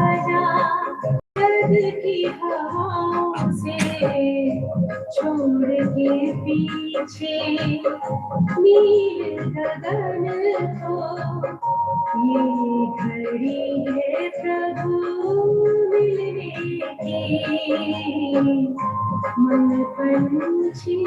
आजा दर्द की हवाओं से छोड़ के पीछे नील गगन को। ये घड़ी है प्रभु मिलने की, मन पंछी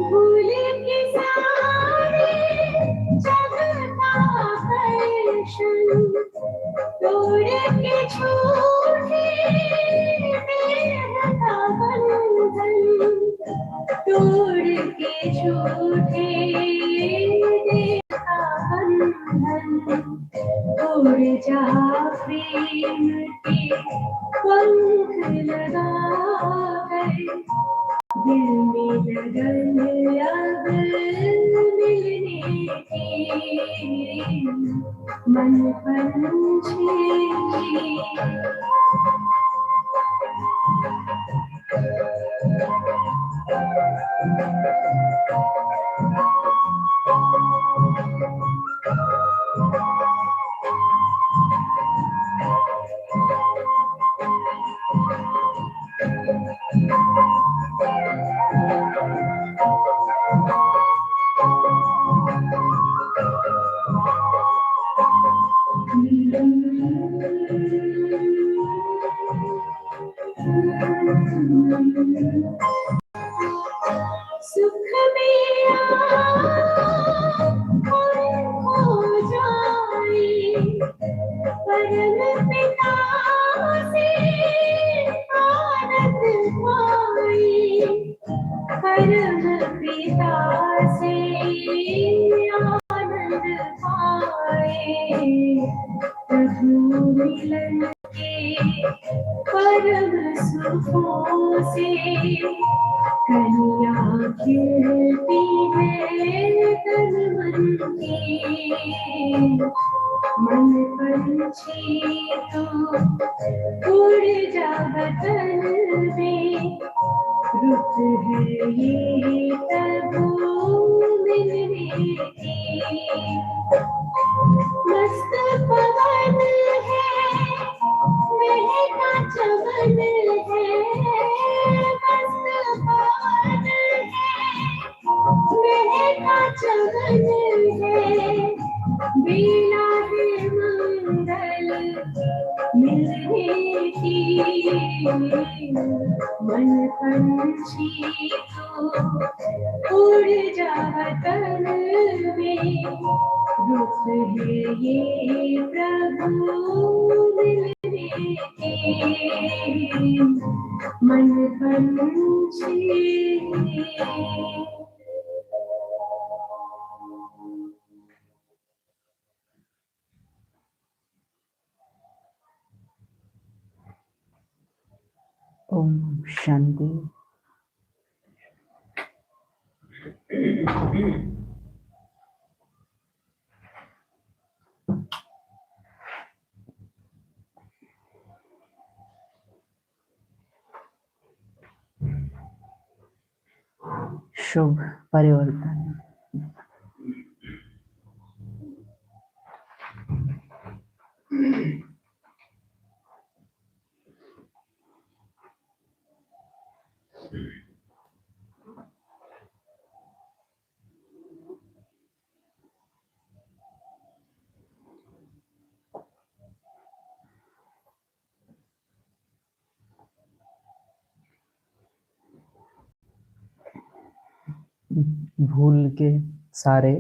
भूल के सारे जग का आकर्षण, तोड़ के छूटे देह का बंधन, तोड़ के छूटे देह का बंधन। उड़ जा प्रेम के पंख लगा कर, दिल में लगन अब मिलने की, मन पंछी सुख में खो जाए, परम पिता से आनंद पाए, परम पिता से आनंद पाए। प्रभु मिलन के परम सुखों से कन्या खिलती है तन मन की, मन पंछी तू उड़ जा वतन में, रुत है ये प्रभु मिलने की। मस्त पवन है महका चमन है, मस्त पवन है महका चमन है, बेला है मंगल मिलने की, मन पंछी तो उड़ जा वतन में, रुत है ये प्रभु मिलने की, मन पंछी। ओम शांति। शुभ परिवर्तन। भूल के सारे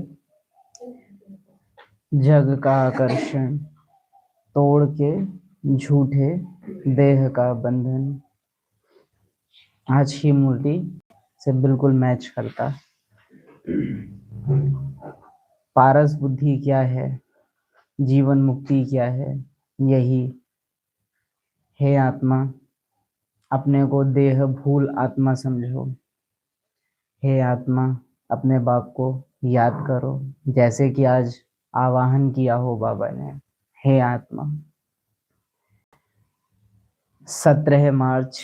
जग का आकर्षण, तोड़ के झूठे देह का बंधन। आज ही मूर्ति से बिल्कुल मैच करता। पारस बुद्धि क्या है, जीवन मुक्ति क्या है, यही हे आत्मा, अपने को देह भूल आत्मा समझो। हे आत्मा, अपने बाप को याद करो, जैसे कि आज आवाहन किया हो बाबा ने। हे आत्मा। 17 मार्च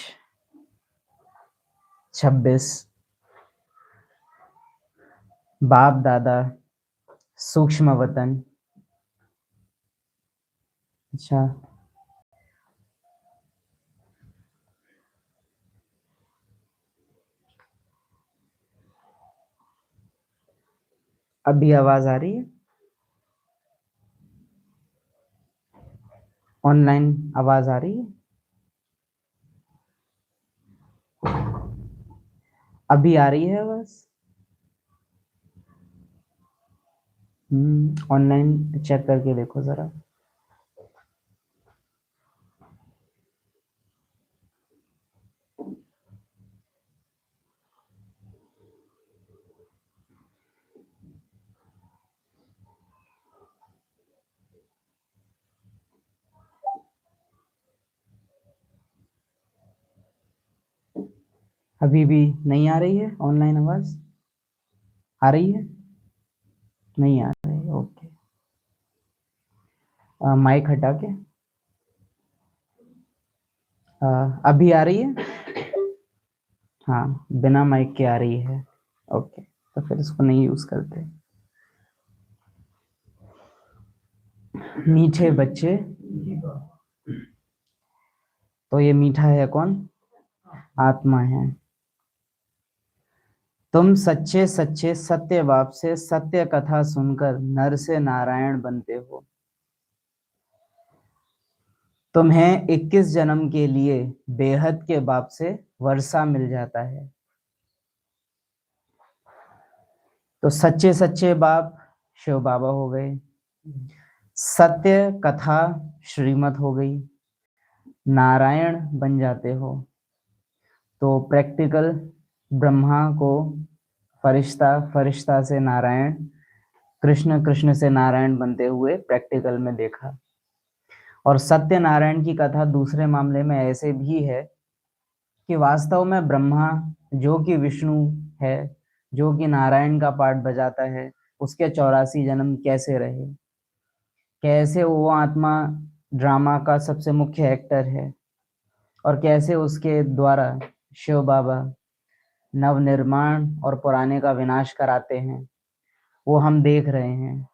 26, बाप दादा सूक्ष्म वतन। अच्छा, अभी आवाज आ रही है? ऑनलाइन आवाज आ रही है? अभी आ रही है आवाज? ऑनलाइन चेक करके देखो जरा। अभी भी नहीं आ रही है ऑनलाइन आवाज? आ रही है? नहीं आ रही, ओके। माइक हटा के। अभी आ रही है? हाँ, बिना माइक के आ रही है, ओके। तो फिर इसको नहीं यूज करते। मीठे बच्चे, तो ये मीठा है कौन? आत्मा है। तुम सच्चे सच्चे सत्य बाप से सत्य कथा सुनकर नर से नारायण बनते हो। तुम्हें 21 जन्म के लिए बेहद के बाप से वर्षा मिल जाता है। तो सच्चे सच्चे बाप शिव बाबा हो गए, सत्य कथा श्रीमत हो गई, नारायण बन जाते हो। तो प्रैक्टिकल ब्रह्मा को फरिश्ता, फरिश्ता से नारायण, कृष्ण, कृष्ण से नारायण बनते हुए प्रैक्टिकल में देखा। और सत्यनारायण की कथा दूसरे मामले में ऐसे भी है कि वास्तव में ब्रह्मा, जो कि विष्णु है, जो कि नारायण का पार्ट बजाता है, उसके 84 जन्म कैसे रहे, कैसे वो आत्मा ड्रामा का सबसे मुख्य एक्टर है, और कैसे उसके द्वारा शिव बाबा नवनिर्माण और पुराने का विनाश कराते हैं, वो हम देख रहे हैं।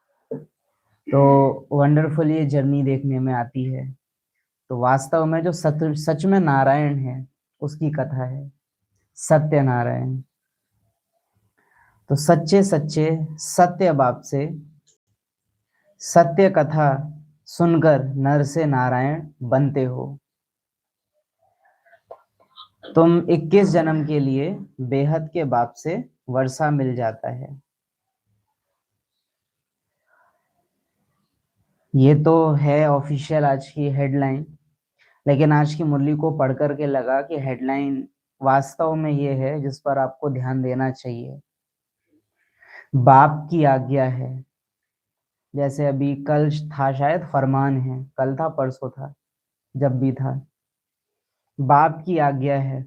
तो वंडरफुल ये जर्नी देखने में आती है। तो वास्तव में जो सच में नारायण है, उसकी कथा है सत्यनारायण। तो सच्चे सच्चे सत्य बाप से सत्य कथा सुनकर नर से नारायण बनते हो। तुम 21 जन्म के लिए बेहद के बाप से वर्षा मिल जाता है। ये तो है ऑफिशियल आज की हेडलाइन, लेकिन आज की मुरली को पढ़ करके लगा कि हेडलाइन वास्तव में ये है जिस पर आपको ध्यान देना चाहिए। बाप की आज्ञा है, जैसे अभी कल था, शायद फरमान है, कल था परसों था, जब भी था। बाप की आज्ञा है,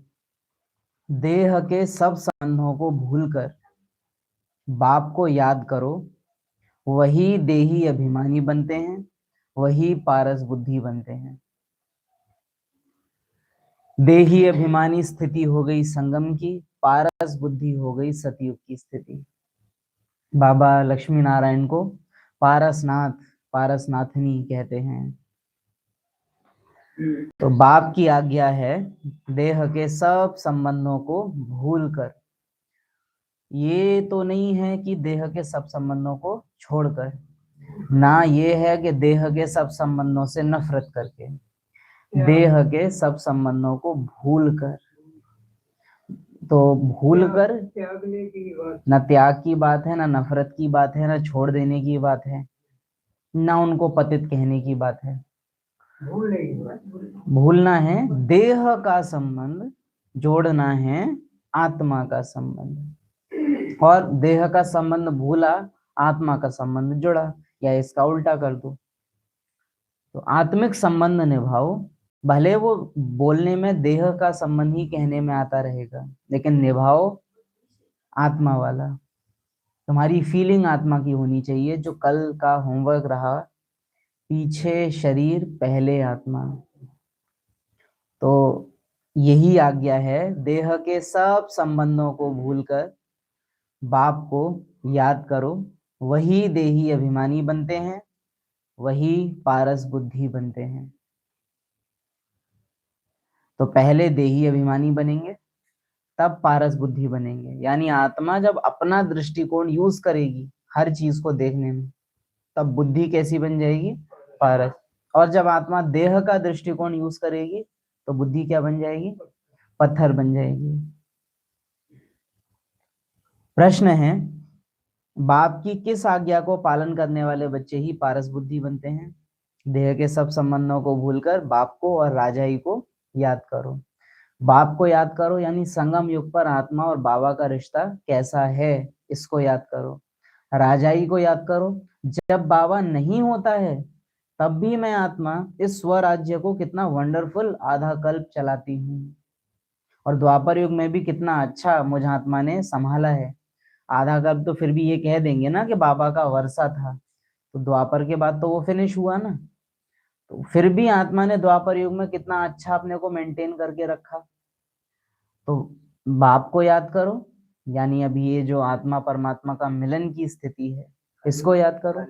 देह के सब संबंधों को भूलकर बाप को याद करो, वही देही अभिमानी बनते हैं, वही पारस बुद्धि बनते हैं। देही अभिमानी स्थिति हो गई संगम की, पारस बुद्धि हो गई सतयुग की स्थिति। बाबा लक्ष्मी नारायण को पारसनाथ, पारसनाथनी कहते हैं। तो बाप की आज्ञा है, देह के सब संबंधों को भूलकर। ये तो नहीं है कि देह के सब संबंधों को छोड़कर, ना ये है कि देह के सब संबंधों से नफरत करके, देह के सब संबंधों को भूलकर। तो भूलकर न त्याग की बात है, ना नफरत की बात है, ना छोड़ देने की बात है, ना उनको पतित कहने की बात है। भूलना है देह का संबंध, जोड़ना है आत्मा का संबंध। और देह का संबंध भूला, आत्मा का संबंध जुड़ा, या इसका उल्टा कर दो। तो आत्मिक संबंध निभाओ, भले वो बोलने में देह का संबंध ही कहने में आता रहेगा, लेकिन निभाओ आत्मा वाला। तुम्हारी फीलिंग आत्मा की होनी चाहिए, जो कल का होमवर्क रहा, पीछे शरीर पहले आत्मा। तो यही आज्ञा है, देह के सब संबंधों को भूलकर बाप को याद करो, वही देही अभिमानी बनते हैं, वही पारस बुद्धि बनते हैं। तो पहले देही अभिमानी बनेंगे, तब पारस बुद्धि बनेंगे। यानी आत्मा जब अपना दृष्टिकोण यूज करेगी हर चीज को देखने में, तब बुद्धि कैसी बन जाएगी? पारस। और जब आत्मा देह का दृष्टिकोण यूज करेगी तो बुद्धि क्या बन जाएगी? पत्थर बन जाएगी। प्रश्न है, बाप की किस आज्ञा को पालन करने वाले बच्चे ही पारस बुद्धि बनते हैं? देह के सब संबंधों को भूलकर बाप को और राजाई को याद करो। बाप को याद करो यानी संगम युग पर आत्मा और बाबा का रिश्ता कैसा है, इसको याद करो। राजाई को याद करो, जब बाबा नहीं होता है तब भी मैं आत्मा इस स्वराज्य को कितना वंडरफुल आधा कल्प चलाती हूँ, और द्वापर युग में भी कितना अच्छा मुझ आत्मा ने संभाला है। आधा कल्प तो फिर भी ये कह देंगे ना कि बाबा का वर्षा था, तो द्वापर के बाद तो वो फिनिश हुआ ना, तो फिर भी आत्मा ने द्वापर युग में कितना अच्छा अपने को मेंटेन करके रखा। तो बाप को याद करो, यानी अभी ये जो आत्मा परमात्मा का मिलन की स्थिति है, इसको याद करो।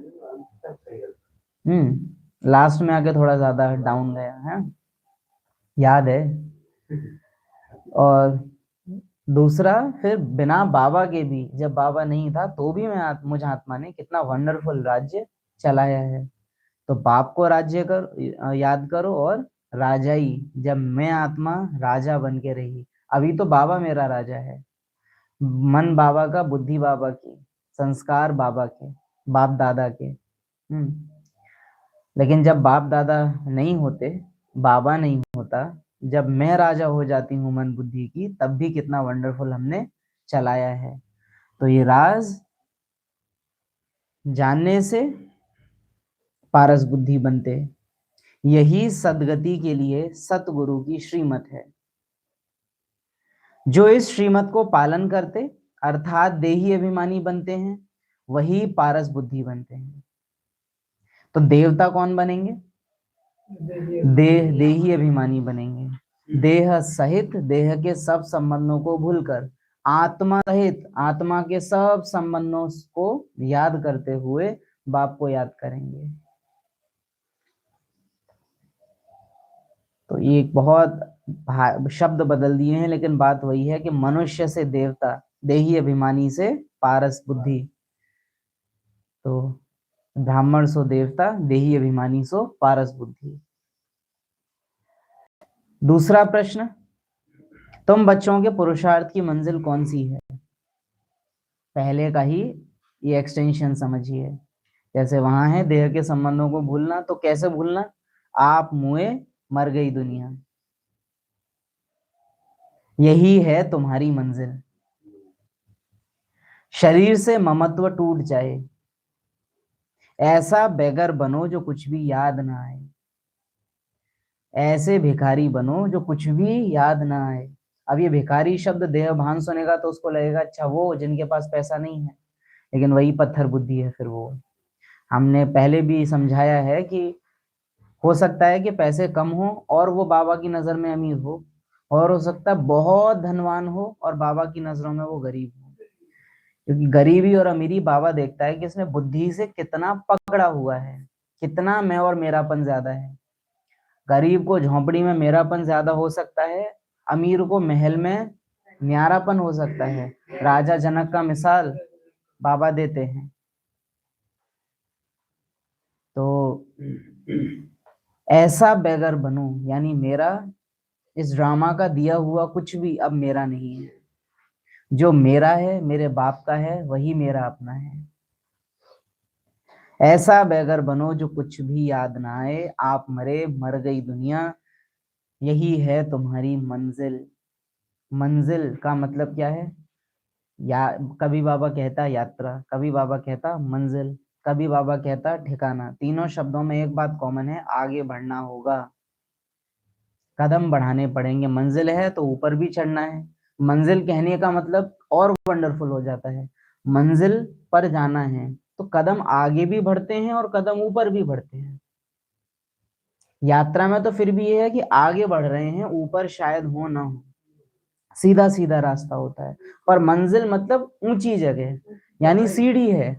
लास्ट में आके थोड़ा ज्यादा डाउन गया है, याद है। और दूसरा, फिर बिना बाबा के भी, जब बाबा नहीं था तो भी मुझ आत्मा ने कितना वंडरफुल राज्य चलाया है। तो बाप को राज्य याद करो, और राजाई, जब मैं आत्मा राजा बन के रही। अभी तो बाबा मेरा राजा है, मन बाबा का, बुद्धि बाबा की, संस्कार बाबा के, बाप दादा के। लेकिन जब बाप दादा नहीं होते, बाबा नहीं होता, जब मैं राजा हो जाती हूँ मन बुद्धि की, तब भी कितना वंडरफुल हमने चलाया है। तो ये राज जानने से पारस बुद्धि बनते, यही सदगति के लिए सतगुरु की श्रीमत है। जो इस श्रीमत को पालन करते अर्थात देही अभिमानी बनते हैं, वही पारस बुद्धि बनते हैं। तो देवता कौन बनेंगे? देही अभिमानी बनेंगे। देह सहित देह के सब संबंधों को भूलकर आत्मा सहित आत्मा के सब संबंधों को याद करते हुए बाप को याद करेंगे। तो ये एक बहुत शब्द बदल दिए हैं, लेकिन बात वही है कि मनुष्य से देवता, देही अभिमानी से पारस बुद्धि। तो ब्राह्मण सो देवता, देही अभिमानी सो पारस बुद्धि। दूसरा प्रश्न, तुम बच्चों के पुरुषार्थ की मंजिल कौन सी है? पहले का ही ये एक्सटेंशन समझिए। जैसे वहां है देह के संबंधों को भूलना, तो कैसे भूलना? आप मुए मर गई दुनिया, यही है तुम्हारी मंजिल। शरीर से ममत्व टूट जाए, ऐसा बेगर बनो जो कुछ भी याद ना आए, ऐसे भिखारी बनो जो कुछ भी याद ना आए। अब ये भिखारी शब्द देह भान सुनेगा तो उसको लगेगा अच्छा वो जिनके पास पैसा नहीं है, लेकिन वही पत्थर बुद्धि है। फिर वो हमने पहले भी समझाया है कि हो सकता है कि पैसे कम हो और वो बाबा की नजर में अमीर हो सकता है बहुत धनवान हो और बाबा की नजरों में वो गरीब हो। क्योंकि गरीबी और अमीरी बाबा देखता है कि इसने बुद्धि से कितना पकड़ा हुआ है, कितना मैं और मेरापन ज्यादा है। गरीब को झोंपड़ी में मेरापन ज्यादा हो सकता है, अमीर को महल में न्यारापन हो सकता है। राजा जनक का मिसाल बाबा देते हैं। तो ऐसा बेगर बनूं, यानी मेरा इस ड्रामा का दिया हुआ कुछ भी अब मेरा नहीं है। जो मेरा है मेरे बाप का है, वही मेरा अपना है। ऐसा बेगर बनो जो कुछ भी याद ना आए, आप मरे मर गई दुनिया, यही है तुम्हारी मंजिल। मंजिल का मतलब क्या है? या कभी बाबा कहता यात्रा, कभी बाबा कहता मंजिल, कभी बाबा कहता ठिकाना। तीनों शब्दों में एक बात कॉमन है, आगे बढ़ना होगा। कदम बढ़ाने पड़ेंगे। मंजिल है तो ऊपर भी चढ़ना है। मंजिल कहने का मतलब और वंडरफुल हो जाता है, मंजिल पर जाना है तो कदम आगे भी बढ़ते हैं और कदम ऊपर भी बढ़ते हैं। यात्रा में तो फिर भी ये है कि आगे बढ़ रहे हैं, ऊपर शायद हो ना हो, सीधा सीधा रास्ता होता है। पर मंजिल मतलब ऊंची जगह, यानी सीढ़ी है,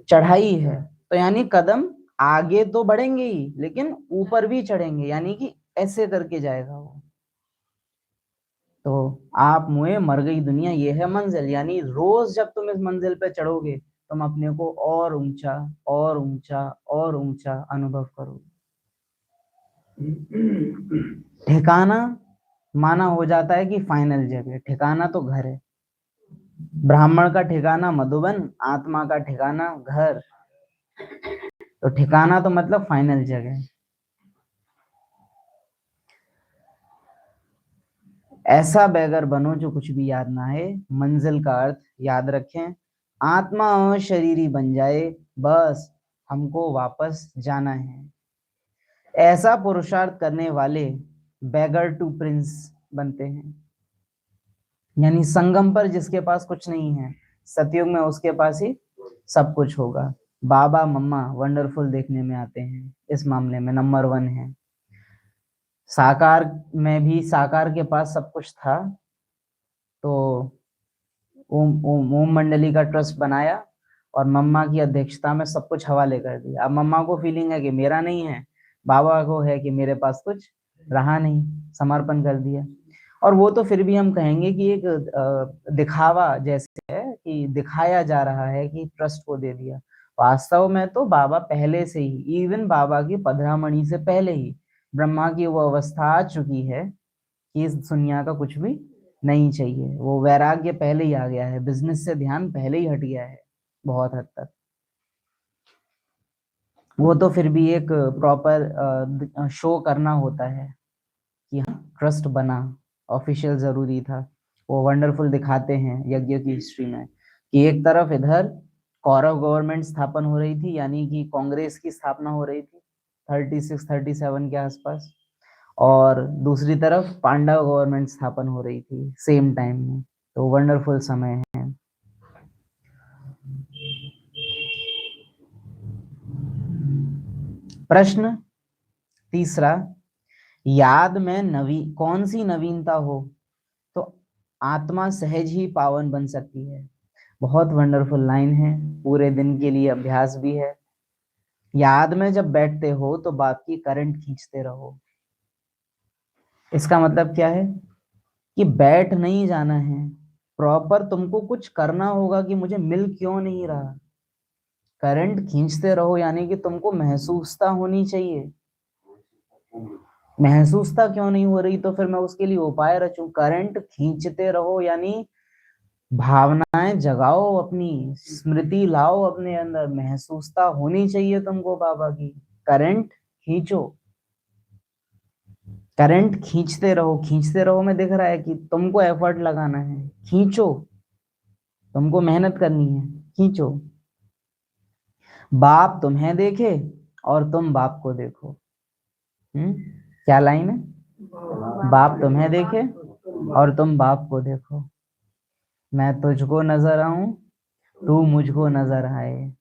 चढ़ाई है। तो यानी कदम आगे तो बढ़ेंगे ही, लेकिन ऊपर भी चढ़ेंगे, यानी कि ऐसे करके जाएगा वो। तो आप मुए मर गई दुनिया, ये है मंजिल। यानी रोज जब तुम इस मंजिल पे चढ़ोगे, तुम अपने को और ऊंचा और ऊंचा और ऊंचा अनुभव करोगे। ठिकाना माना हो जाता है कि फाइनल जगह। ठिकाना तो घर है। ब्राह्मण का ठिकाना मधुबन, आत्मा का ठिकाना घर। तो ठिकाना तो मतलब फाइनल जगह। ऐसा बेगर बनो जो कुछ भी याद ना है। मंजिल का अर्थ याद रखें, आत्मा और शरीर ही बन जाए, बस हमको वापस जाना है। ऐसा पुरुषार्थ करने वाले बेगर टू प्रिंस बनते हैं। यानी संगम पर जिसके पास कुछ नहीं है, सतयुग में उसके पास ही सब कुछ होगा। बाबा मम्मा वंडरफुल देखने में आते हैं, इस मामले में नंबर 1 है। साकार में भी साकार के पास सब कुछ था, तो ओम मंडली का ट्रस्ट बनाया और मम्मा की अध्यक्षता में सब कुछ हवाले कर दिया। अब मम्मा को फीलिंग है कि मेरा नहीं है, बाबा को है कि मेरे पास कुछ रहा नहीं, समर्पण कर दिया। और वो तो फिर भी हम कहेंगे कि एक दिखावा जैसे है, कि दिखाया जा रहा है कि ट्रस्ट को दे दिया। वास्तव में तो बाबा पहले से ही, इवन बाबा की पधरामणि से पहले ही ब्रह्मा की वो अवस्था आ चुकी है कि इस दुनिया का कुछ भी नहीं चाहिए। वो वैराग्य पहले ही आ गया है, बिजनेस से ध्यान पहले ही हट गया है बहुत हद तक। वो तो फिर भी एक प्रॉपर शो करना होता है कि हाँ ट्रस्ट बना, ऑफिशियल जरूरी था। वो वंडरफुल दिखाते हैं यज्ञ की हिस्ट्री में कि एक तरफ इधर कौरव गवर्नमेंट स्थापन हो रही थी, यानी कि कांग्रेस की स्थापना हो रही थी 36-37 के आसपास, और दूसरी तरफ पांडव गवर्नमेंट स्थापन हो रही थी सेम टाइम में। तो वंडरफुल समय है। प्रश्न तीसरा, याद में कौन सी नवीनता हो तो आत्मा सहज ही पावन बन सकती है। बहुत वंडरफुल लाइन है, पूरे दिन के लिए अभ्यास भी है। याद में जब बैठते हो तो बाप की करंट खींचते रहो। इसका मतलब क्या है कि बैठ नहीं जाना है, प्रॉपर तुमको कुछ करना होगा कि मुझे मिल क्यों नहीं रहा। करंट खींचते रहो, यानी कि तुमको महसूसता होनी चाहिए। महसूसता क्यों नहीं हो रही, तो फिर मैं उसके लिए उपाय रचूं। करंट खींचते रहो, यानी भावनाएं जगाओ, अपनी स्मृति लाओ अपने अंदर। महसूसता होनी चाहिए तुमको बाबा की। करंट खींचो, करंट खींचते रहो में दिख रहा है कि तुमको एफर्ट लगाना है। खींचो, तुमको मेहनत करनी है, खींचो। बाप तुम्हें देखे और तुम बाप को देखो। क्या लाइन है? बाप तुम्हें देखे और तुम बाप को देखो। मैं तुझको नजर आऊं, तू मुझको नजर आए।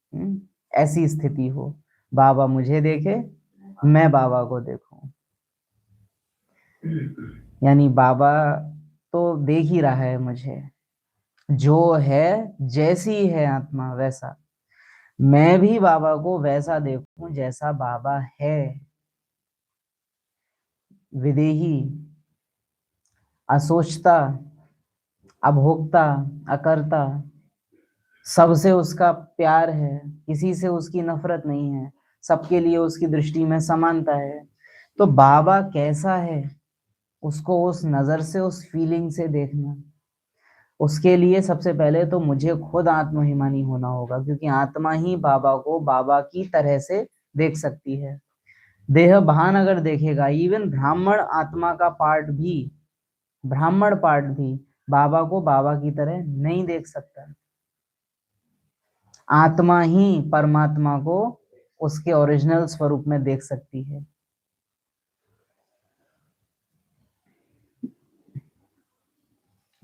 ऐसी स्थिति हो, बाबा मुझे देखे, मैं बाबा को देखूं। यानी बाबा तो देख ही रहा है मुझे, जो है जैसी है आत्मा वैसा। मैं भी बाबा को वैसा देखूं जैसा बाबा है। विदेही, असोचता, अभोक्ता, अकर्ता, सबसे उसका प्यार है, किसी से उसकी नफरत नहीं है, सबके लिए उसकी दृष्टि में समानता है। तो बाबा कैसा है उसको उस नजर से, उस फीलिंग से देखना। उसके लिए सबसे पहले तो मुझे खुद आत्माभिमानी होना होगा, क्योंकि आत्मा ही बाबा को बाबा की तरह से देख सकती है। देह भान अगर देखेगा, इवन ब्राह्मण आत्मा का पार्ट भी, ब्राह्मण पार्ट भी बाबा को बाबा की तरह नहीं देख सकता। आत्मा ही परमात्मा को उसके ओरिजिनल स्वरूप में देख सकती है।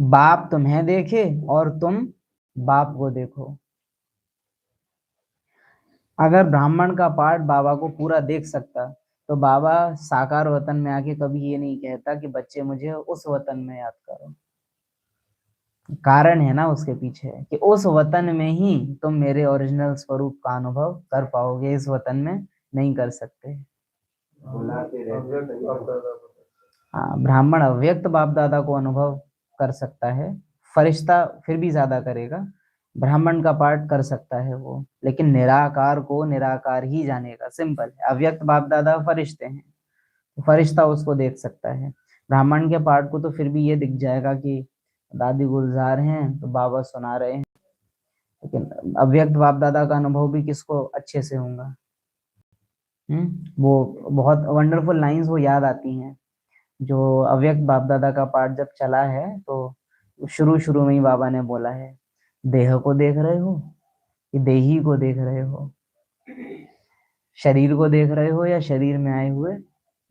बाप तुम्हें देखे और तुम बाप को देखो। अगर ब्राह्मण का पाठ बाबा को पूरा देख सकता तो बाबा साकार वतन में आके कभी ये नहीं कहता कि बच्चे मुझे उस वतन में याद करो। कारण है ना उसके पीछे कि उस वतन में ही तुम मेरे ओरिजिनल स्वरूप का अनुभव कर पाओगे, इस वतन में नहीं कर सकते। हाँ, ब्राह्मण अव्यक्त बाप दादा को अनुभव कर सकता है, फरिश्ता फिर भी ज्यादा करेगा। ब्राह्मण का पाठ कर सकता है वो, लेकिन निराकार को निराकार ही जानेगा। सिंपल है। अव्यक्त बाप दादा फरिश्ते हैं, फरिश्ता उसको देख सकता है। ब्राह्मण के पाठ को तो फिर भी ये दिख जाएगा कि दादी गुलजार हैं तो बाबा सुना रहे हैं, लेकिन अव्यक्त बाप दादा का अनुभव भी किसको अच्छे से होगा। वो बहुत वंडरफुल लाइंस वो याद आती हैं जो अव्यक्त बाप दादा का पाठ जब चला है तो शुरू शुरू में ही बाबा ने बोला है, देह को देख रहे हो कि देही को देख रहे हो, शरीर को देख रहे हो या शरीर में आए हुए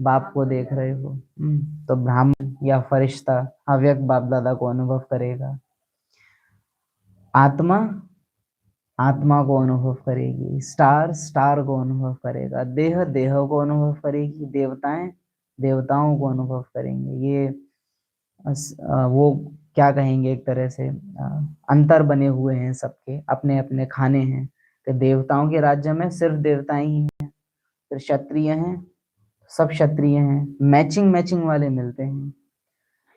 बाप को देख रहे हो। तो ब्राह्मण या फरिश्ता अव्यक्त बाप दादा को अनुभव करेगा, आत्मा आत्मा को अनुभव करेगी, स्टार स्टार को अनुभव करेगा, देह देह को अनुभव करेगी, देवताएं देवताओं को अनुभव करेंगे। ये वो क्या कहेंगे, एक तरह से अंतर बने हुए हैं, सबके अपने अपने खाने हैं। कि देवताओं के राज्य में सिर्फ देवताएं ही हैं, फिर क्षत्रिय हैं, सब क्षत्रिय हैं, मैचिंग मैचिंग वाले मिलते हैं,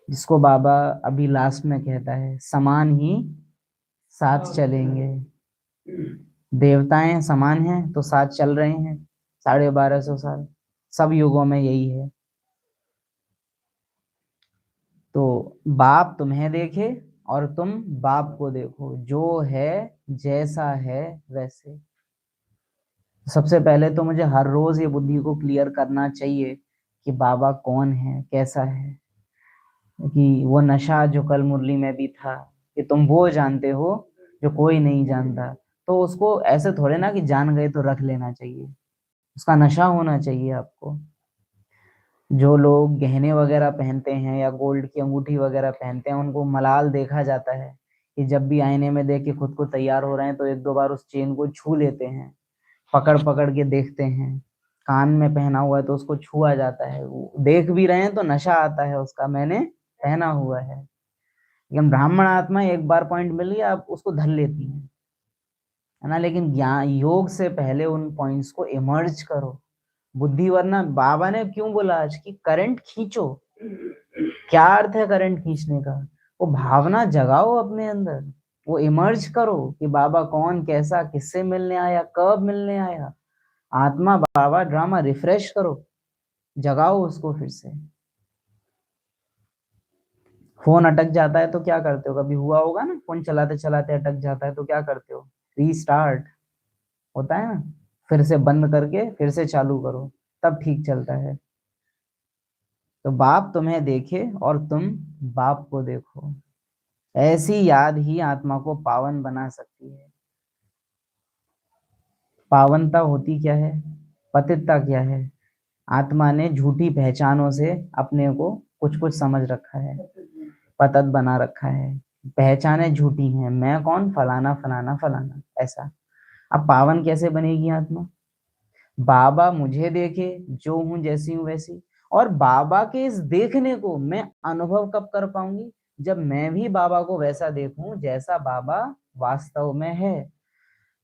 जिसको बाबा अभी लास्ट में कहता है समान ही साथ चलेंगे। देवताएं समान हैं तो साथ चल रहे हैं 1250 साल, सब युगों में यही है। तो बाप तुम्हें देखे और तुम बाप को देखो, जो है जैसा है वैसे। सबसे पहले तो मुझे हर रोज ये बुद्धि को क्लियर करना चाहिए कि बाबा कौन है, कैसा है। कि वो नशा जो कल मुरली में भी था कि तुम वो जानते हो जो कोई नहीं जानता, तो उसको ऐसे थोड़े ना कि जान गए तो रख लेना चाहिए, उसका नशा होना चाहिए आपको। जो लोग गहने वगैरह पहनते हैं या गोल्ड की अंगूठी वगैरह पहनते हैं, उनको मलाल देखा जाता है कि जब भी आईने में देख के खुद को तैयार हो रहे हैं तो एक दो बार उस चेन को छू लेते हैं, पकड़ पकड़ के देखते हैं। कान में पहना हुआ है तो उसको छुआ जाता है, वो देख भी रहे हैं तो नशा आता है उसका, मैंने पहना हुआ है। लेकिन ब्राह्मण आत्मा एक बार पॉइंट मिल गया, आप उसको धर लेती है ना। लेकिन ज्ञान योग से पहले उन पॉइंट्स को इमर्ज करो बुद्धि, वरना बाबा ने क्यों बोला आज कि करंट खींचो। क्या अर्थ है करंट खींचने का? वो भावना जगाओ अपने अंदर, वो इमर्ज करो कि बाबा कौन, कैसा, किससे मिलने आया, कब मिलने आया। आत्मा बाबा ड्रामा रिफ्रेश करो, जगाओ उसको फिर से। फोन अटक जाता है तो क्या करते हो? कभी हुआ होगा ना, फोन चलाते चलाते अटक जाता है तो क्या करते हो? रीस्टार्ट होता है ना, फिर से बंद करके फिर से चालू करो, तब ठीक चलता है। तो बाप तुम्हें देखे और तुम बाप को देखो, ऐसी याद ही आत्मा को पावन बना सकती है। पावनता होती क्या है, पतितता क्या है? आत्मा ने झूठी पहचानों से अपने को कुछ कुछ समझ रखा है, पतत बना रखा है, पहचानें झूठी हैं, मैं कौन, फलाना फलाना फलाना, ऐसा। अब पावन कैसे बनेगी आत्मा? बाबा मुझे देखे जो हूं जैसी हूं वैसी, और बाबा के इस देखने को मैं अनुभव कब कर पाऊंगी? जब मैं भी बाबा को वैसा देखूं जैसा बाबा वास्तव में है।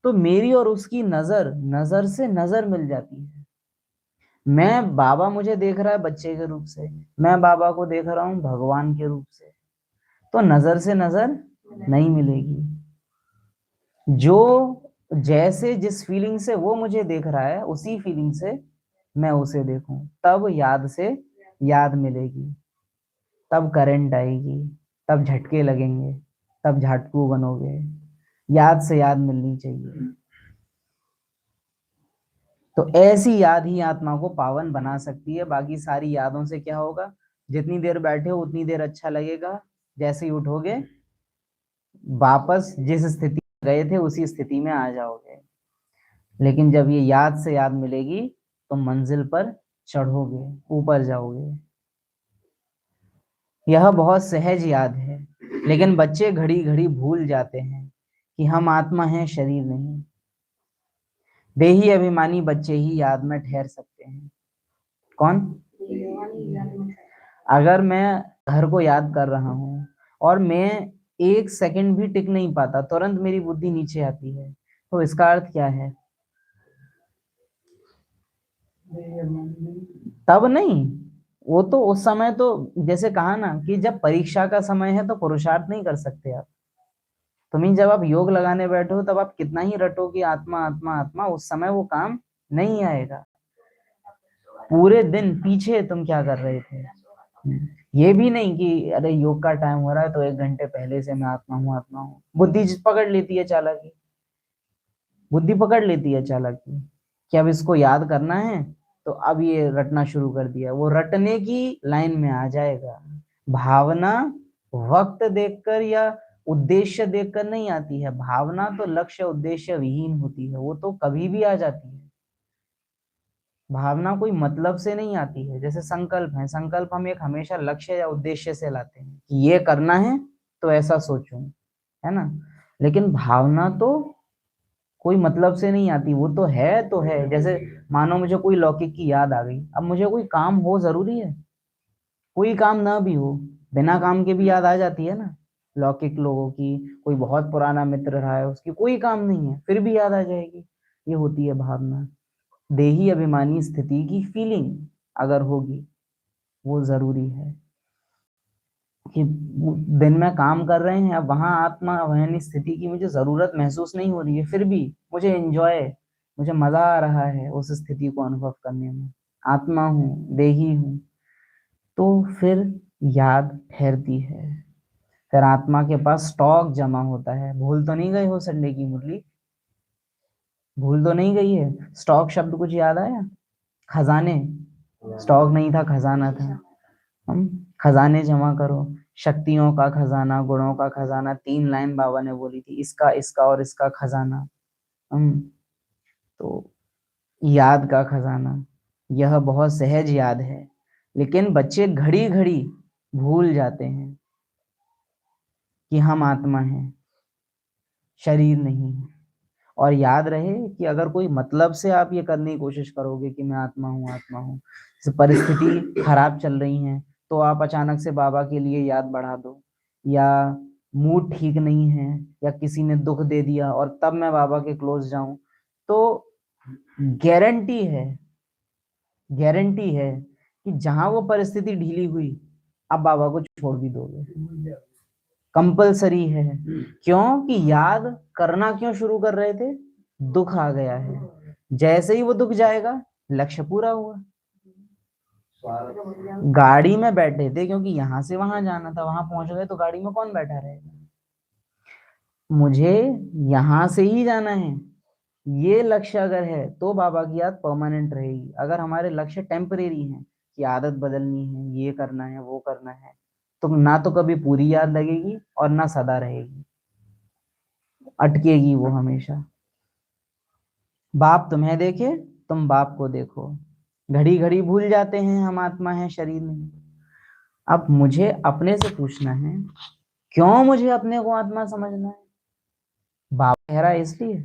तो मेरी और उसकी नजर नजर से नजर मिल जाती है। मैं, बाबा मुझे देख रहा है बच्चे के रूप से, मैं बाबा को देख रहा हूं भगवान के रूप से, तो नजर से नजर नहीं मिलेगी। जो जैसे जिस फीलिंग से वो मुझे देख रहा है उसी फीलिंग से मैं उसे देखूं, तब याद से याद मिलेगी, तब करंट आएगी, तब झटके लगेंगे, तब झाटकू बनोगे। याद से याद मिलनी चाहिए। तो ऐसी याद ही आत्मा को पावन बना सकती है। बाकी सारी यादों से क्या होगा? जितनी देर बैठे हो उतनी देर अच्छा लगेगा, जैसे ही उठोगे वापस जिस स्थिति में गए थे उसी स्थिति में आ जाओगे। लेकिन जब ये याद से याद मिलेगी तो मंजिल पर चढ़ोगे, ऊपर जाओगे। यह बहुत सहज याद है, लेकिन बच्चे घड़ी घड़ी भूल जाते हैं कि हम आत्मा हैं, शरीर नहीं। देही अभिमानी बच्चे ही याद में ठहर सकते हैं। कौन? अगर मैं घर को याद कर रहा हूं और मैं 1 सेकंड भी टिक नहीं पाता, तुरंत मेरी बुद्धि नीचे आती है, तो इसका अर्थ क्या है? तब नहीं, वो तो उस समय तो जैसे कहा ना कि जब परीक्षा का समय है तो पुरुषार्थ नहीं कर सकते आप। तुम्हें जब आप योग लगाने बैठो तब आप कितना ही रटो कि आत्मा आत्मा आत्मा, उस समय वो काम नहीं आएगा। पूरे दिन पीछे तुम क्या कर रहे थे? ये भी नहीं कि अरे योग का टाइम हो रहा है तो 1 घंटे पहले से मैं आत्मा हूँ आत्मा हूँ। बुद्धि पकड़ लेती है चालाकी, बुद्धि पकड़ लेती है चालाकी कि अब इसको याद करना है, तो अब ये रटना शुरू कर दिया। वो रटने की लाइन में आ जाएगा। भावना वक्त देखकर या उद्देश्य देखकर नहीं आती है। भावना तो लक्ष्य उद्देश्य विहीन होती है, वो तो कभी भी आ जाती है। भावना कोई मतलब से नहीं आती है। जैसे संकल्प है, संकल्प हम एक हमेशा लक्ष्य या उद्देश्य से लाते हैं कि ये करना है तो ऐसा सोचूं, है ना। लेकिन भावना तो कोई मतलब से नहीं आती, वो तो है। जैसे मानो मुझे कोई लौकिक की याद आ गई, अब मुझे कोई काम हो जरूरी है? कोई काम ना भी हो, बिना काम के भी याद आ जाती है ना। लौकिक लोगों की, कोई बहुत पुराना मित्र रहा है, उसकी कोई काम नहीं है फिर भी याद आ जाएगी। ये होती है भावना। देही अभिमानी स्थिति की फीलिंग अगर होगी, वो जरूरी है कि दिन में काम कर रहे हैं, अब वहां आत्मा अभिमानी स्थिति की मुझे जरूरत महसूस नहीं हो रही है, फिर भी मुझे एंजॉय, मुझे मजा आ रहा है उस स्थिति को अनुभव करने में, आत्मा हूँ, देही हूँ, तो फिर याद ठहरती है। फिर आत्मा के पास स्टॉक जमा होता है। भूल तो नहीं गए हो संडे की मुरली? भूल तो नहीं गई है? स्टॉक शब्द कुछ याद आया? खजाने, स्टॉक नहीं था, खजाना था। हम खजाने जमा करो, शक्तियों का खजाना, गुणों का खजाना, 3 लाइन बाबा ने बोली थी, इसका इसका और इसका खजाना। हम तो याद का खजाना, यह बहुत सहज याद है। लेकिन बच्चे घड़ी घड़ी भूल जाते हैं कि हम आत्मा हैं, शरीर नहीं है। और याद रहे कि अगर कोई मतलब से आप ये करने की कोशिश करोगे कि मैं आत्मा हूँ आत्मा हूँ, जैसे परिस्थिति खराब चल रही है तो आप अचानक से बाबा के लिए याद बढ़ा दो, या मूड ठीक नहीं है, या किसी ने दुख दे दिया और तब मैं बाबा के क्लोज जाऊं, तो गारंटी है, गारंटी है कि जहां वो परिस्थिति ढीली हुई, अब बाबा को छोड़ भी दोगे, कंपलसरी है। क्यों? कि याद करना क्यों शुरू कर रहे थे? दुख आ गया है, जैसे ही वो दुख जाएगा लक्ष्य पूरा हुआ। गाड़ी में बैठे थे क्योंकि यहां से वहां जाना था, वहां पहुंच गए तो गाड़ी में कौन बैठा रहेगा? मुझे यहां से ही जाना है, ये लक्ष्य अगर है तो बाबा की याद परमानेंट रहेगी। अगर हमारे लक्ष्य टेम्परेरी हैं कि आदत बदलनी है, ये करना है, वो करना है, तो ना तो कभी पूरी याद लगेगी और ना सदा रहेगी, अटकेगी वो हमेशा। बाप तुम्हें देखे, तुम बाप को देखो। घड़ी घड़ी भूल जाते हैं हम आत्मा है, शरीर नहीं। अब मुझे अपने से पूछना है, क्यों मुझे अपने को आत्मा समझना है? बाप कह रहा है इसलिए।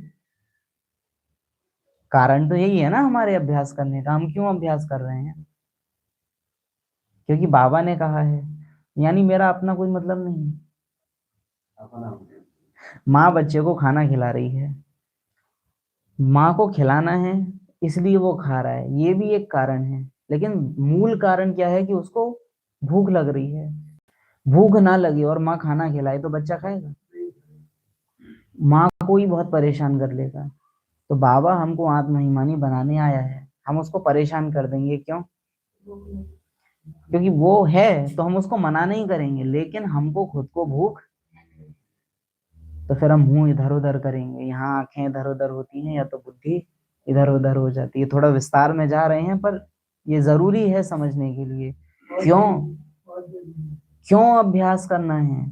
कारण तो यही है ना हमारे अभ्यास करने का, हम क्यों अभ्यास कर रहे हैं? क्योंकि बाबा ने कहा है, यानी मेरा अपना कोई मतलब नहीं है। माँ बच्चे को खाना खिला रही है, माँ को खिलाना है इसलिए वो खा रहा है, ये भी एक कारण है। लेकिन मूल कारण क्या है? कि उसको भूख लग रही है। भूख ना लगे और माँ खाना खिलाए तो बच्चा खाएगा? माँ को ही बहुत परेशान कर लेगा। तो बाबा हमको आत्महिमानी बनाने आया है, हम उसको परेशान कर देंगे क्यों? क्योंकि वो है तो हम उसको मना नहीं करेंगे, लेकिन हमको खुद को भूख, तो फिर हम मुंह इधर उधर करेंगे, यहाँ आंखें इधर उधर होती हैं या तो बुद्धि इधर उधर हो जाती है। थोड़ा विस्तार में जा रहे हैं पर ये जरूरी है समझने के लिए। क्यों क्यों अभ्यास करना है?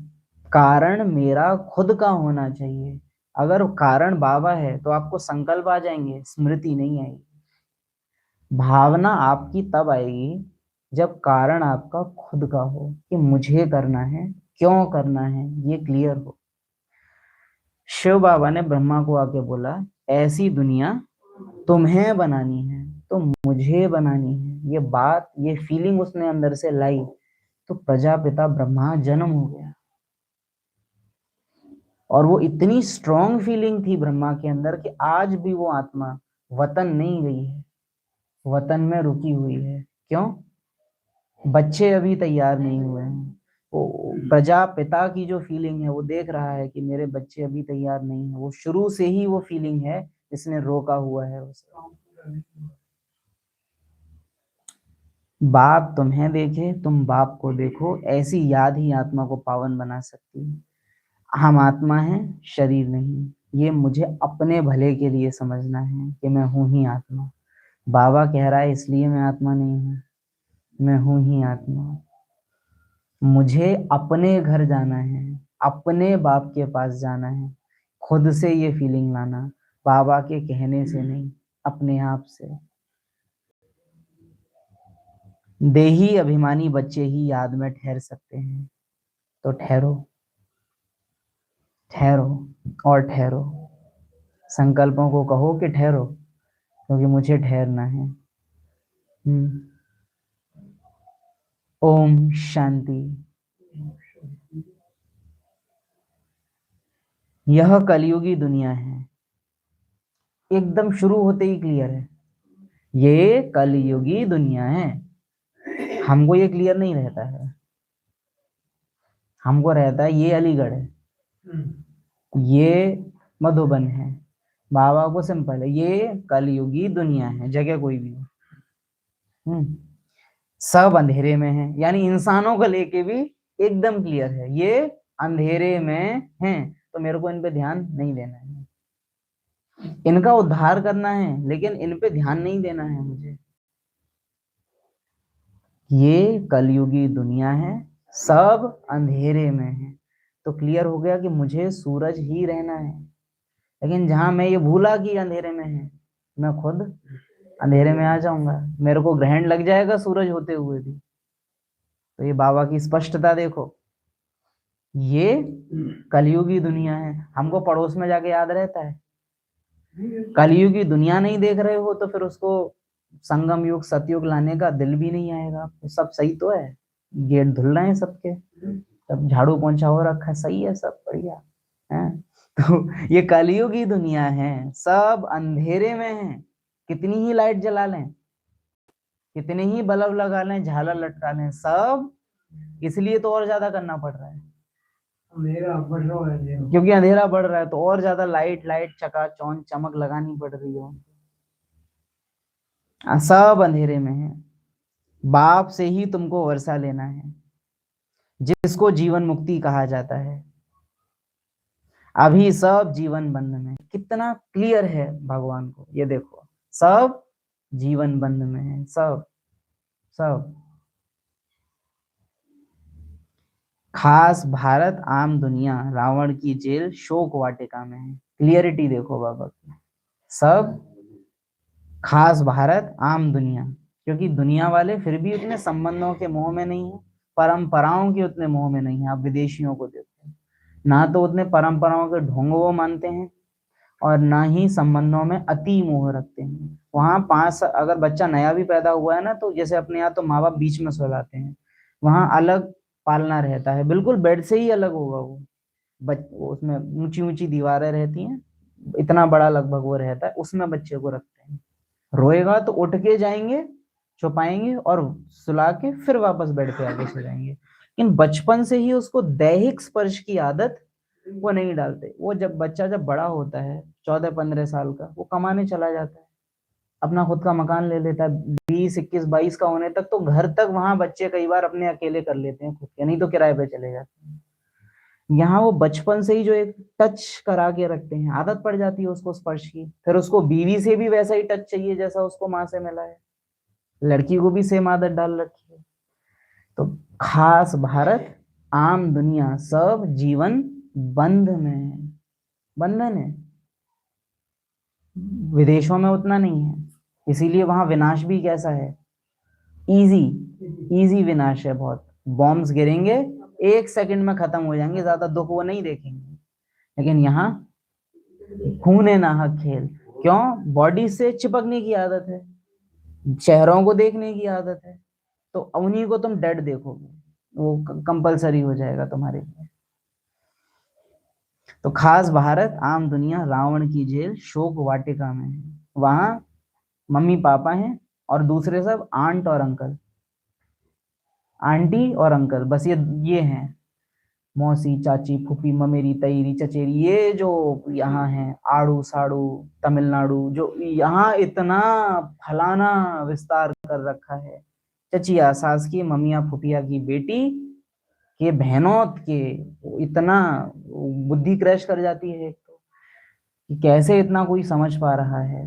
कारण मेरा खुद का होना चाहिए। अगर कारण बाबा है तो आपको संकल्प आ जाएंगे, स्मृति नहीं आएगी। भावना आपकी तब आएगी जब कारण आपका खुद का हो कि मुझे करना है, क्यों करना है, ये क्लियर हो। शिव बाबा ने ब्रह्मा को आके बोला ऐसी दुनिया तुम्हें बनानी है तो मुझे बनानी है। ये बात, ये फीलिंग उसने अंदर से लाई तो प्रजापिता ब्रह्मा जन्म हो गया। और वो इतनी स्ट्रॉन्ग फीलिंग थी ब्रह्मा के अंदर कि आज भी वो आत्मा वतन नहीं गई है, वतन में रुकी हुई है। क्यों? बच्चे अभी तैयार नहीं हुए हैं। वो प्रजापिता की जो फीलिंग है वो देख रहा है कि मेरे बच्चे अभी तैयार नहीं है। वो शुरू से ही वो फीलिंग है जिसने रोका हुआ है उसे। बाप तुम्हें देखे, तुम बाप को देखो, ऐसी याद ही आत्मा को पावन बना सकती है। हम आत्मा हैं, शरीर नहीं। ये मुझे अपने भले के लिए समझना है कि मैं हूं ही आत्मा। बाबा कह रहा है इसलिए मैं आत्मा नहीं हूं, मैं हूं ही आत्मा। मुझे अपने घर जाना है, अपने बाप के पास जाना है। खुद से ये फीलिंग लाना, बाबा के कहने से नहीं, अपने आप से। देही अभिमानी बच्चे ही याद में ठहर सकते हैं। तो ठहरो, ठहरो और ठहरो। संकल्पों को कहो कि ठहरो, क्योंकि मुझे ठहरना है। ओम शांति। यह कलयुगी दुनिया है, एकदम शुरू होते ही क्लियर है। ये कलयुगी दुनिया है। हमको ये क्लियर नहीं रहता है, हमको रहता है ये अलीगढ़ है, ये मधुबन है। बाबा को सिंपल है, ये कलयुगी दुनिया है, जगह कोई भी हो। सब अंधेरे में है, यानी इंसानों को लेके भी एकदम क्लियर है, ये अंधेरे में हैं, तो मेरे को इन पे ध्यान नहीं देना है। इनका उद्धार करना है, लेकिन इन पे ध्यान नहीं देना है मुझे। ये कलयुगी दुनिया है, सब अंधेरे में है। तो क्लियर हो गया कि मुझे सूरज ही रहना है। लेकिन जहां मैं ये भूला कि अंधेरे में है, मैं खुद अंधेरे में आ जाऊंगा। मेरे को ग्रहण लग जाएगा सूरज होते हुए भी। तो ये बाबा की स्पष्टता देखो, ये कलयुगी दुनिया है। हमको पड़ोस में जाके याद रहता है। कलयुगी दुनिया नहीं देख रहे हो तो फिर उसको संगम युग सतयुग लाने का दिल भी नहीं आएगा। सब सही तो है, गेट धुल रहे हैं सबके, सब झाड़ू पोंछा हो रखा है, सही है, सब बढ़िया है। तो ये कलयुगी दुनिया है, सब अंधेरे में है। कितनी ही लाइट जला लें, कितने ही बल्ब लगा लें, झालर लटका लें, सब इसलिए तो और ज्यादा करना पड़ रहा है, अंधेरा बढ़ रहा है। क्योंकि अंधेरा बढ़ रहा है तो और ज्यादा लाइट लाइट चकाचौंध चमक लगानी पड़ रही है। सब अंधेरे में है। बाप से ही तुमको वर्षा लेना है, जिसको जीवन मुक्ति कहा जाता है। अभी सब जीवन बंध में। कितना क्लियर है भगवान को, ये देखो, सब जीवन बंध में है, सब सब। खास भारत आम दुनिया रावण की जेल शोक वाटिका में है। क्लियरिटी देखो बाबा की। सब खास भारत आम दुनिया, क्योंकि दुनिया वाले फिर भी उतने संबंधों के मोह में नहीं है, परंपराओं के उतने मोह में नहीं है। आप विदेशियों को देखो, ना तो उतने परंपराओं के ढोंग वो मानते हैं और ना ही संबंधों में अति मोह रखते हैं। वहां 5 अगर बच्चा नया भी पैदा हुआ है ना, तो जैसे अपने यहाँ तो माँ बाप बीच में सुलाते हैं, वहां अलग पालना रहता है, बिल्कुल बेड से ही अलग होगा वो। उसमें ऊंची ऊंची दीवारें रहती हैं, इतना बड़ा लगभग वो रहता है, उसमें बच्चे को रखते हैं। रोएगा तो उठ के जाएंगे, छुपाएंगे और सुला के फिर वापस बेड पे आके सो जाएंगे। लेकिन बचपन से ही उसको दैहिक स्पर्श की आदत वो नहीं डालते। वो जब बच्चा जब बड़ा होता है 14-15 साल का, वो कमाने चला जाता है, अपना खुद का मकान ले लेता है। 20, 21, 22 का होने तक तो घर तक वहां बच्चे कई बार अपने अकेले कर लेते हैं खुद के, नहीं तो किराए पे चले जाते हैं। यहाँ वो बचपन से ही जो एक टच करा के रखते हैं, आदत पड़ जाती है उसको स्पर्श की। फिर उसको बीवी से भी वैसा ही टच चाहिए जैसा उसको माँ से मिला है, लड़की को भी सेम आदत डाल रखी है। तो खास भारत आम दुनिया सब जीवन बंध में है, बंधन है। विदेशों में उतना नहीं है, इसीलिए वहां विनाश भी कैसा है, इजी इजी विनाश है बहुत। बॉम्ब्स गिरेंगे, 1 सेकंड में खत्म हो जाएंगे, ज्यादा दुख वो नहीं देखेंगे। लेकिन यहाँ खूने नाहक खेल, क्यों? बॉडी से चिपकने की आदत है, चेहरों को देखने की आदत है, तो उन्हीं को तुम डेड देखोगे, वो कंपलसरी हो जाएगा तुम्हारे लिए। तो खास भारत आम दुनिया रावण की जेल शोक वाटिका में है। वहां मम्मी पापा हैं और दूसरे सब आंट और अंकल, आंटी और अंकल, बस ये हैं, मौसी चाची फूफी ममेरी तईरी चचेरी, ये जो यहाँ हैं, आड़ू साड़ू तमिलनाडु, जो यहाँ इतना फलाना विस्तार कर रखा है। चचिया सास की, ममिया फुफिया की बेटी के, बहनों के, इतना बुद्धि क्रैश कर जाती है तो, कि कैसे इतना कोई समझ पा रहा है।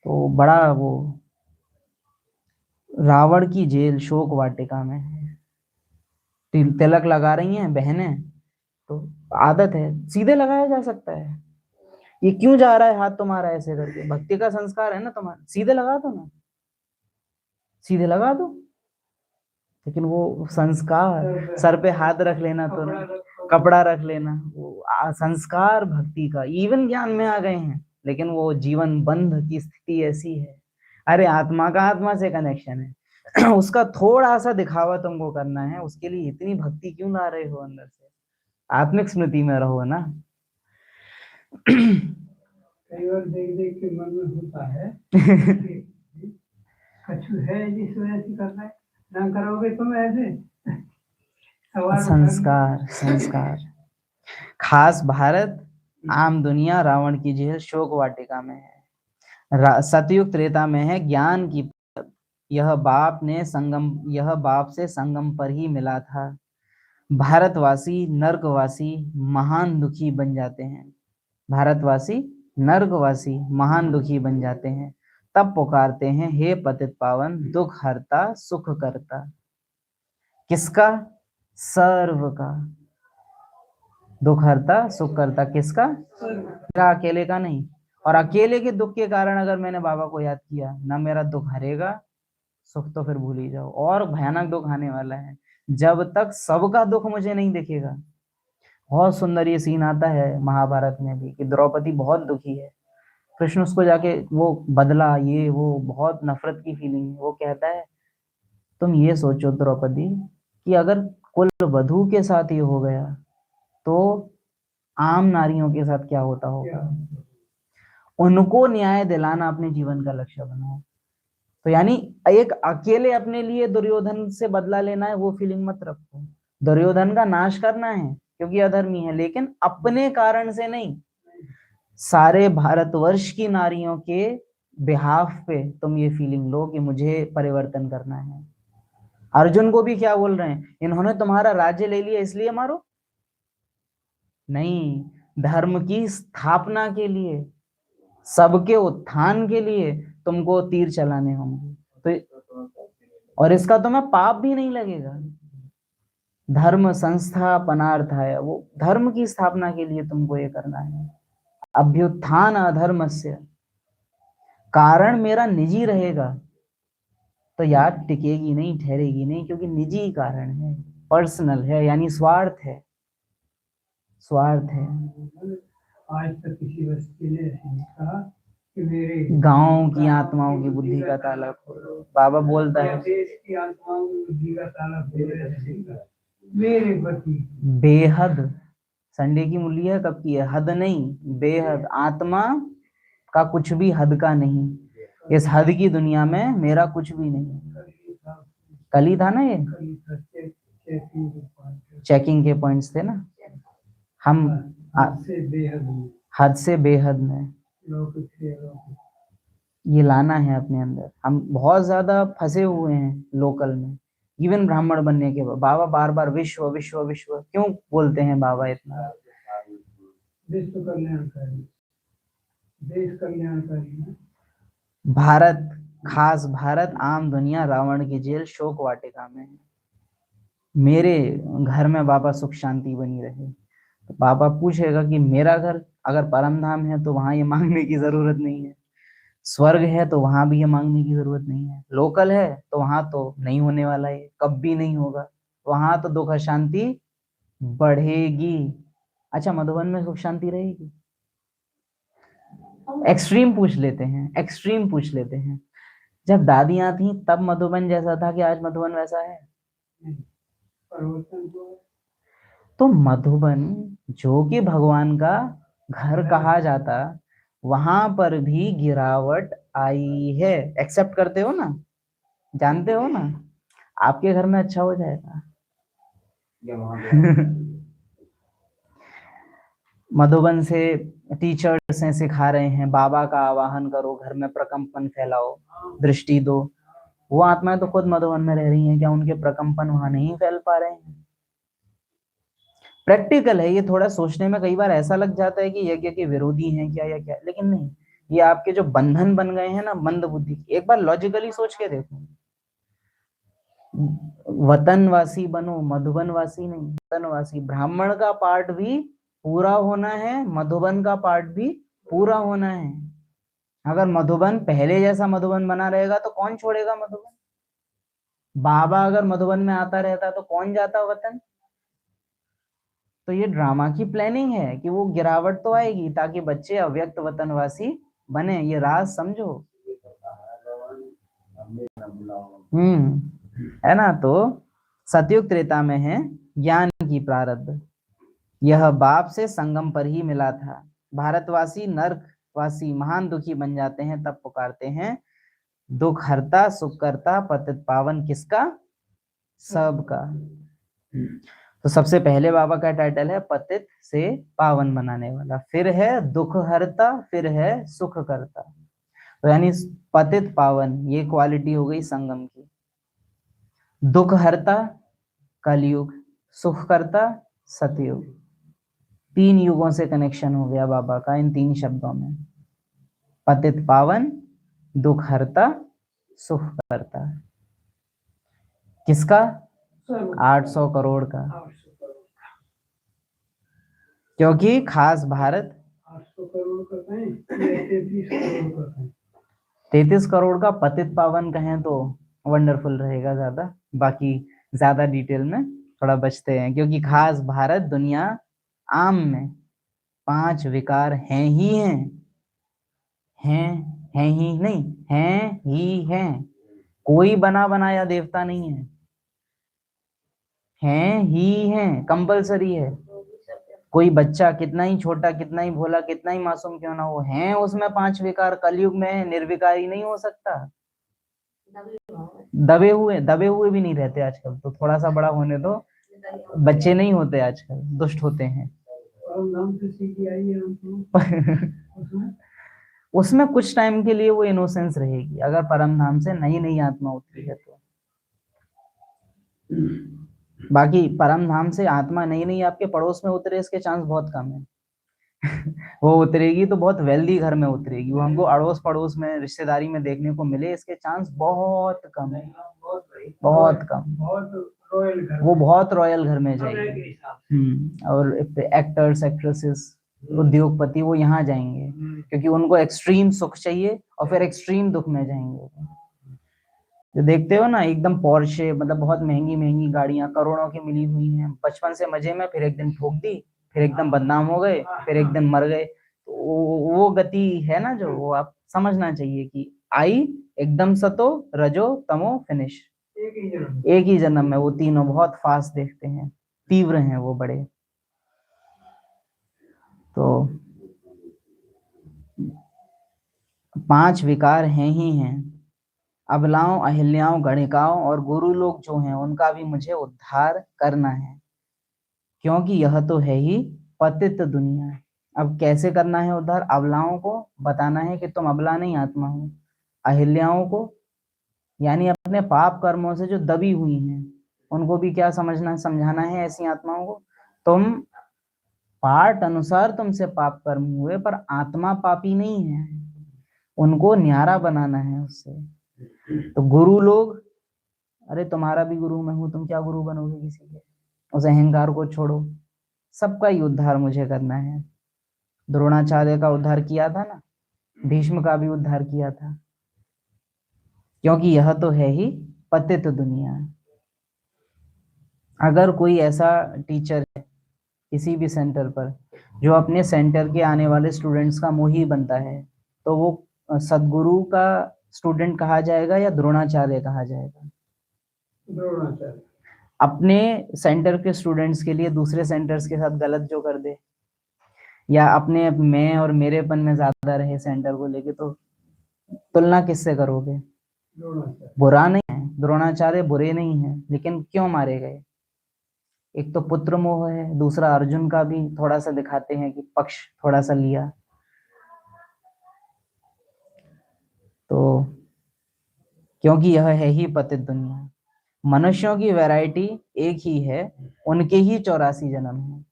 तो बड़ा वो रावण की जेल शोक वाटिका में है। तिलक लगा रही हैं बहनें, तो आदत है, सीधे लगाया जा सकता है। ये क्यों जा रहा है हाथ तुम्हारा ऐसे करके? भक्ति का संस्कार है ना तुम्हारा, सीधे लगा दो ना, सीधे लगा दो। लेकिन वो संस्कार, सर पे हाथ रख लेना, तो ना कपड़ा रख लेना, वो संस्कार भक्ति का इवन ज्ञान में आ गए हैं, लेकिन वो जीवन बंध की स्थिति ऐसी है। अरे आत्मा का आत्मा से कनेक्शन है उसका थोड़ा सा दिखावा तुमको करना है, उसके लिए इतनी भक्ति क्यों ला रहे हो? अंदर से आत्मिक स्मृति में रहो ना। कई बार देख देख के मन में होता है कछु है जिस वजह से कर रहा है, ना करोगे तुम ऐसे संस्कार, संस्कार। खास भारत आम दुनिया रावण की जेल शोक वाटिका में है। सतयुग त्रेता में है ज्ञान की, यह बाप से संगम पर ही मिला था। भारतवासी नर्कवासी महान दुखी बन जाते हैं, भारतवासी नर्कवासी महान दुखी बन जाते हैं, तब पुकारते हैं हे पतित पावन दुख हरता सुख करता। किसका? सर्व का। दुख हरता सुख करता किसका? मेरा अकेले का नहीं। और अकेले के दुख के कारण अगर मैंने बाबा को याद किया ना, मेरा दुख हरेगा, सुख तो फिर भूल ही जाओ, और भयानक दुख आने वाला है जब तक सबका दुख मुझे नहीं दिखेगा। बहुत सुंदर ये सीन आता है महाभारत में भी कि द्रौपदी बहुत दुखी है, कृष्ण उसको जाके वो बदला, ये वो बहुत नफरत की फीलिंग है। वो कहता है तुम ये सोचो द्रौपदी कि अगर कुल वधू के साथ ये हो गया तो आम नारियों के साथ क्या होता होगा। उनको न्याय दिलाना अपने जीवन का लक्ष्य बनाओ। तो यानी एक अकेले अपने लिए दुर्योधन से बदला लेना है, वो फीलिंग मत रखो। दुर्योधन का नाश करना है क्योंकि अधर्मी है, लेकिन अपने कारण से नहीं, सारे भारतवर्ष की नारियों के बिहाफ पे तुम ये फीलिंग लो कि मुझे परिवर्तन करना है। अर्जुन को भी क्या बोल रहे हैं, इन्होंने तुम्हारा राज्य ले लिया इसलिए मारो? नहीं, धर्म की स्थापना के लिए, सबके उत्थान के लिए तुमको तीर चलाने होंगे। तो और इसका तुम्हें पाप भी नहीं लगेगा। धर्म संस्थापनार्थ है, वो धर्म की स्थापना के लिए तुमको ये करना है। अभ्युत्थान अधर्मस्य, कारण मेरा निजी रहेगा तो यार टिकेगी नहीं, ठहरेगी नहीं, क्योंकि निजी कारण है, पर्सनल है, यानी स्वार्थ है, स्वार्थ है। आज तक किसी व्यक्ति ने कहा कि मेरे गांव की आत्माओं की बुद्धि का ताला खोलो, बाबा बोलता है देश की आत्माओं की बुद्धि का ताला खोलो मेरे प्रति। बेहद, संडे की मूल्य है कब की है? हद नहीं, बेहद। आत्मा का कुछ भी हद का नहीं, इस हद की दुनिया में मेरा कुछ भी नहीं। कल ही था ना ये चेकिंग के पॉइंट्स थे ना, हम हद से बेहद में ये लाना है अपने अंदर। हम बहुत ज्यादा फंसे हुए हैं लोकल में, इवन ब्राह्मण बनने के बाद बाबा बार बार विश्व विश्व विश्व क्यों बोलते हैं बाबा इतना? विश्व कल्याणकारी, देश कल्याणकारी। भारत, खास भारत आम दुनिया रावण की जेल शोक वाटिका में है। मेरे घर में बाबा सुख शांति बनी रहे। तो बाबा पूछेगा कि मेरा घर अगर परम धाम है तो वहां ये मांगने की जरूरत नहीं है, स्वर्ग है तो वहां भी ये मांगने की जरूरत नहीं है, लोकल है तो वहां तो नहीं होने वाला है, कब भी नहीं होगा। वहां तो दुख शांति बढ़ेगी। अच्छा, मधुबन में सुख शांति रहेगी? एक्सट्रीम पूछ लेते हैं, एक्सट्रीम पूछ लेते हैं। जब दादियां थी तब मधुबन जैसा था कि आज मधुबन वैसा है? परिवर्तन तो तो मधुबन जो कि भगवान का घर कहा जाता, वहां पर भी गिरावट आई है। एक्सेप्ट करते हो ना? जानते हो ना? आपके घर में अच्छा हो जाएगा। मधुबन से टीचर्स हैं, सिखा रहे हैं बाबा का आवाहन करो, घर में प्रकंपन फैलाओ, दृष्टि दो। वो आत्माएं तो खुद मधुबन में रह रही हैं, क्या उनके प्रकंपन वहां नहीं फैल पा रहे हैं? प्रैक्टिकल है ये। थोड़ा सोचने में कई बार ऐसा लग जाता है कि यज्ञ के विरोधी हैं क्या या क्या, लेकिन नहीं, ये आपके जो बंधन बन गए हैं ना मंद बुद्धि, एक बार लॉजिकली सोच के देखो। वतनवासी बनो, मधुबनवासी नहीं, वतनवासी। ब्राह्मण का पार्ट भी पूरा होना है, मधुबन का पार्ट भी पूरा होना है। अगर मधुबन पहले जैसा मधुबन बना रहेगा तो कौन छोड़ेगा मधुबन? बाबा अगर मधुबन में आता रहता तो कौन जाता वतन? तो ये ड्रामा की प्लानिंग है कि वो गिरावट तो आएगी ताकि बच्चे अव्यक्त वतनवासी बने। ये राज समझो। है ना? तो सतयुग त्रेता में है ज्ञान की प्रारब्ध। यह बाप से संगम पर ही मिला था। भारतवासी नरकवासी महान दुखी बन जाते हैं तब पुकारते हैं दुख हरता सुख करता पतित पावन किसका? सबका। तो सबसे पहले बाबा का टाइटल है पतित से पावन बनाने वाला, फिर है दुख हरता, फिर है सुख करता। तो यानी पतित पावन ये क्वालिटी हो गई संगम की। दुख हरता कलयुग, सुख करता सतयुग। 3 युगों से कनेक्शन हो गया बाबा का इन 3 शब्दों में। पतित पावन, दुख हरता, सुख करता। किसका? 800 करोड़ का। 800 करोड़ क्योंकि खास भारत 800 करोड़ का कहें, 33 करोड़ का कहें। 33 करोड़ का पतित पावन कहें तो वंडरफुल रहेगा ज्यादा। बाकी ज्यादा डिटेल में थोड़ा बचते हैं, क्योंकि खास भारत दुनिया आम में 5 विकार हैं ही हैं ही नहीं, हैं ही हैं। कोई बना बनाया देवता नहीं है, हैं ही हैं, कंपलसरी है। कोई बच्चा कितना ही छोटा, कितना ही भोला, कितना ही मासूम क्यों ना हो, हैं उसमें 5 विकार। कलयुग में निर्विकारी नहीं हो सकता। दबे हुए भी नहीं रहते आजकल तो। थोड़ा सा बड़ा होने दो, बच्चे नहीं होते आजकल, दुष्ट होते हैं। उसमें कुछ टाइम के लिए वो इनोसेंस रहेगी, अगर परम धाम से नई नई आत्मा उतरी है तो। बाकी परम धाम से आत्मा नई नई आपके पड़ोस में उतरे, इसके चांस बहुत कम है। वो उतरेगी तो बहुत वेल्दी घर में उतरेगी, वो हमको अड़ोस पड़ोस में रिश्तेदारी में देखने को मिले, इसके चांस बहुत कम है, बहुत कम। वो बहुत रॉयल घर में जाएगी। और एक्टर्स एक्ट्रेसेस उद्योगपति वो यहाँ जाएंगे क्योंकि उनको एक्सट्रीम सुख चाहिए और फिर एक्सट्रीम दुख में जाएंगे। जो देखते हो ना एकदम पोर्शे, मतलब बहुत महंगी महंगी गाड़ियां करोड़ों की मिली हुई हैं, बचपन से मजे में, फिर एक दिन ठोक दी, फिर एकदम बदनाम हो गए, फिर एक दिन मर गए। तो वो गति है ना, जो वो आप समझना चाहिए कि आई एकदम सतो रजो तमो फिनिश, एक ही जन्म में। वो तीनों बहुत फास्ट देखते हैं, तीव्र हैं वो बड़े। तो 5 विकार हैं ही हैं। अबलाओं, अहिल्याओं, गणिकाओं और गुरु लोग जो हैं उनका भी मुझे उद्धार करना है, क्योंकि यह तो है ही पतित दुनिया। अब कैसे करना है उद्धार? अबलाओं को बताना है कि तुम अबला नहीं आत्मा हो। अहिल्याओं को यानी अपने पाप कर्मों से जो दबी हुई हैं उनको भी क्या समझाना है ऐसी आत्माओं को, तुम पाठ अनुसार तुमसे पाप कर्म हुए पर आत्मा पापी नहीं है, उनको न्यारा बनाना है उससे। तो गुरु लोग, अरे तुम्हारा भी गुरु मैं हूं, तुम क्या गुरु बनोगे किसी के? उस अहंकार को छोड़ो। सबका ही उद्धार मुझे करना है। द्रोणाचार्य का उद्धार किया था ना, भीष्म का भी उद्धार किया था, क्योंकि यह तो है ही पतित दुनिया। अगर कोई ऐसा टीचर है किसी भी सेंटर पर जो अपने सेंटर के आने वाले स्टूडेंट्स का मोही बनता है, तो वो सदगुरु का स्टूडेंट कहा जाएगा या द्रोणाचार्य कहा जाएगा? द्रोणाचार्य। अपने सेंटर के स्टूडेंट्स के लिए दूसरे सेंटर्स के साथ गलत जो कर दे, या अपने मैं और मेरेपन में ज्यादा रहे सेंटर को लेके, तो तुलना किससे करोगे? द्रोणाचार्य। बुरा नहीं है, द्रोणाचार्य बुरे नहीं है, लेकिन क्यों मारे गए? एक तो पुत्र मोह है, दूसरा अर्जुन का भी थोड़ा सा दिखाते हैं कि पक्ष थोड़ा सा लिया। तो क्योंकि यह है ही पतित दुनिया, मनुष्यों की वैरायटी एक ही है, उनके ही 84 जन्म है।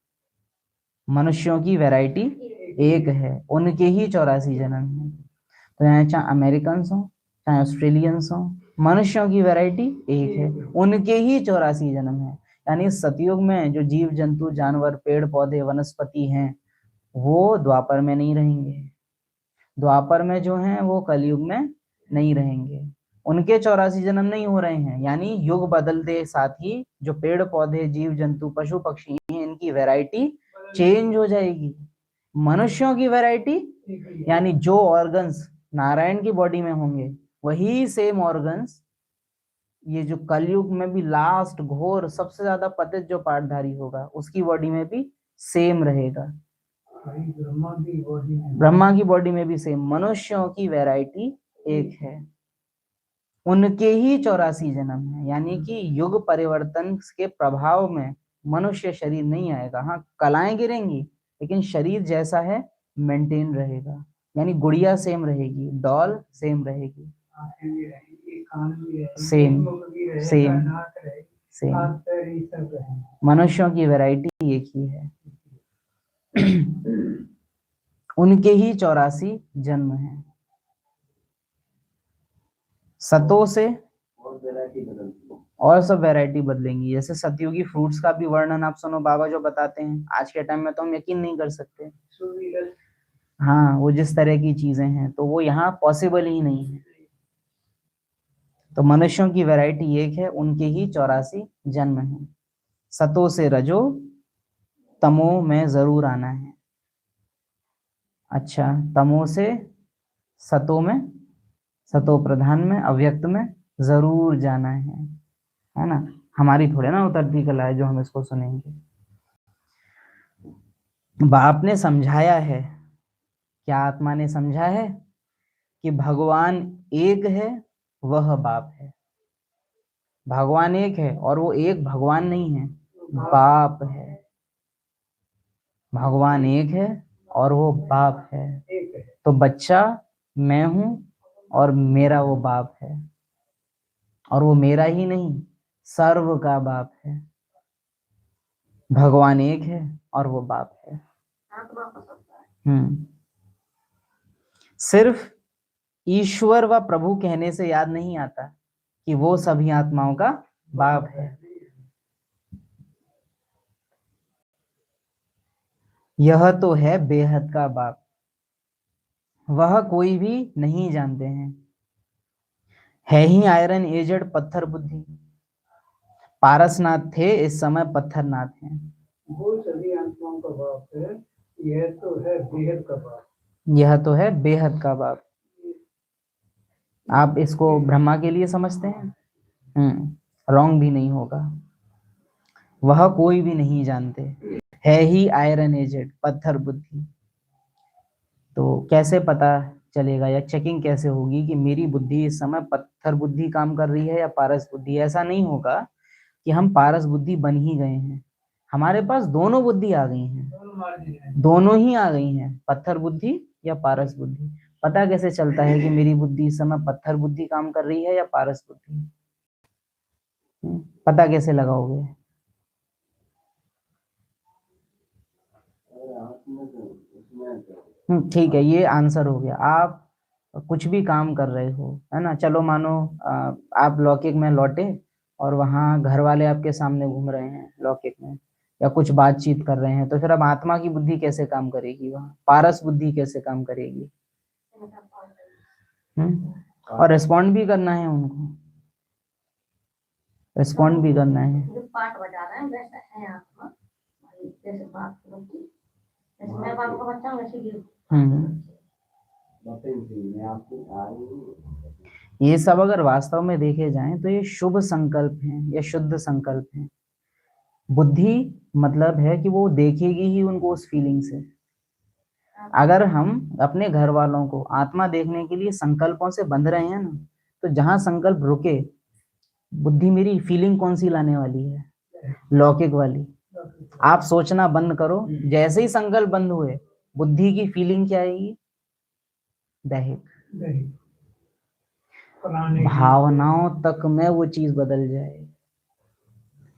मनुष्यों की वैरायटी एक है, उनके ही 84 जन्म है। तो यहाँ चाहे अमेरिकन हो चाहे ऑस्ट्रेलियंस हो, मनुष्यों की वैरायटी एक है, उनके ही 84 जन्म है। यानी सतयुग में जो जीव जंतु जानवर पेड़ पौधे वनस्पति हैं वो द्वापर में नहीं रहेंगे, द्वापर में जो हैं वो कलयुग में नहीं रहेंगे, उनके 84 जन्म नहीं हो रहे हैं। यानी युग बदलते साथ ही जो पेड़ पौधे जीव जंतु पशु पक्षी हैं इनकी वैरायटी चेंज हो जाएगी। मनुष्यों की वैरायटी यानी जो ऑर्गन्स नारायण की बॉडी में होंगे वही सेम ऑर्गन्स ये जो कलयुग में भी लास्ट घोर सबसे ज्यादा पतित जो पाठधारी होगा उसकी बॉडी में भी सेम रहेगा। ब्रह्मा की बॉडी में भी सेम। मनुष्यों की वैरायटी एक है, उनके ही 84 जन्म है। यानी कि युग परिवर्तन के प्रभाव में मनुष्य शरीर नहीं आएगा। हाँ, कलाएं गिरेंगी लेकिन शरीर जैसा है मेंटेन रहेगा। यानी गुड़िया सेम रहेगी, डॉल सेम रहेगी, सेम सेम सेम। मनुष्यों की वैरायटी एक ही है, उनके ही 84 जन्म हैं। सतों से और सब वैरायटी बदलेंगी। जैसे सतयुगी फ्रूट्स का भी वर्णन आप सुनो, बाबा जो बताते हैं, आज के टाइम में तो हम यकीन नहीं कर सकते। हाँ, वो जिस तरह की चीजें हैं तो वो यहाँ पॉसिबल ही नहीं है। तो मनुष्यों की वैरायटी एक है, उनके ही 84 जन्म हैं। सतों से रजो तमो में जरूर आना है। अच्छा, तमो से सतों में, सतो प्रधान में, अव्यक्त में जरूर जाना है ना। हमारी थोड़े ना उतरती कला है जो हम इसको सुनेंगे। बाप ने समझाया है, क्या आत्मा ने समझा है कि भगवान एक है, वह बाप है। भगवान एक है और वो एक भगवान नहीं है, बाप है। भगवान एक है और वो बाप है। तो बच्चा मैं हूं और मेरा वो बाप है, और वो मेरा ही नहीं सर्व का बाप है। भगवान एक है और वो बाप है। सिर्फ ईश्वर व प्रभु कहने से याद नहीं आता कि वो सभी आत्माओं का बाप है। यह तो है बेहद का बाप, वह कोई भी नहीं जानते हैं। है ही आयरन एजेड पत्थर बुद्धि, पारसनाथ थे इस समय पत्थरनाथ हैं। वो सभी आत्माओं का बाप है, यह तो है बेहद का बाप। यह तो है बेहद का बाप। आप इसको ब्रह्मा के लिए समझते हैं, रॉन्ग भी नहीं होगा। वह कोई भी नहीं जानते, है ही आयरन एजेड पत्थर बुद्धि। तो कैसे पता चलेगा या चेकिंग कैसे होगी कि मेरी बुद्धि इस समय पत्थर बुद्धि काम कर रही है या पारस बुद्धि? ऐसा नहीं होगा कि हम पारस बुद्धि बन ही गए हैं, हमारे पास दोनों बुद्धि आ गई हैं, दोनों ही आ गई हैं, पत्थर बुद्धि या पारस बुद्धि। पता कैसे चलता है कि मेरी बुद्धि इस समय पत्थर बुद्धि काम कर रही है या पारस बुद्धि? पता कैसे लगाओगे? ठीक है, ये आंसर हो गया। आप कुछ भी काम कर रहे हो, है ना, चलो मानो आप लौकिक में लौटे और वहां घर वाले आपके सामने घूम रहे हैं लौकिक में, या कुछ बातचीत कर रहे हैं, तो फिर अब आत्मा की बुद्धि कैसे काम करेगी? वहां पारस बुद्धि कैसे काम करेगी? और रिस्पॉन्ड भी करना है उनको, रिस्पॉन्ड भी करना है। जो पाठ बजा रहे हैं वैसा है आत्मा, जैसे बात करो कि जैसे मैं बाप का बच्चा हूँ वैसे ही ये सब अगर वास्तव में देखे जाएं तो ये शुभ संकल्प हैं, ये शुद्ध संकल्प हैं। बुद्धि मतलब है कि वो देखेगी ही उनको उस फीलिंग से। अगर हम अपने घर वालों को आत्मा देखने के लिए संकल्पों से बंध रहे हैं ना, तो जहां संकल्प रुके, बुद्धि मेरी फीलिंग कौन सी लाने वाली है? लौकिक वाली। आप सोचना बंद करो, जैसे ही संकल्प बंद हुए, बुद्धि की फीलिंग क्या आएगी? दैहिक। भावनाओं तक में वो चीज बदल जाए।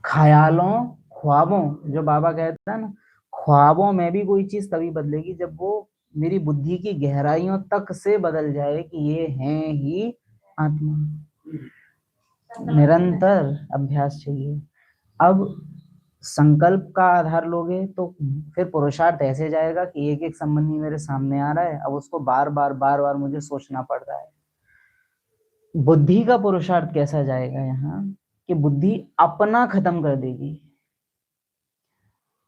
ख्यालों, ख्वाबों, जो बाबा कहता है ना, ख्वाबों में भी कोई चीज तभी बदलेगी जब वो मेरी बुद्धि की गहराइयों तक से बदल जाए कि ये हैं ही आत्मा। निरंतर अभ्यास चाहिए। अब संकल्प का आधार लोगे तो फिर पुरुषार्थ ऐसे जाएगा कि एक एक संबंधी मेरे सामने आ रहा है, अब उसको बार बार मुझे सोचना पड़ रहा है। बुद्धि का पुरुषार्थ कैसा जाएगा यहाँ कि बुद्धि अपना खत्म कर देगी।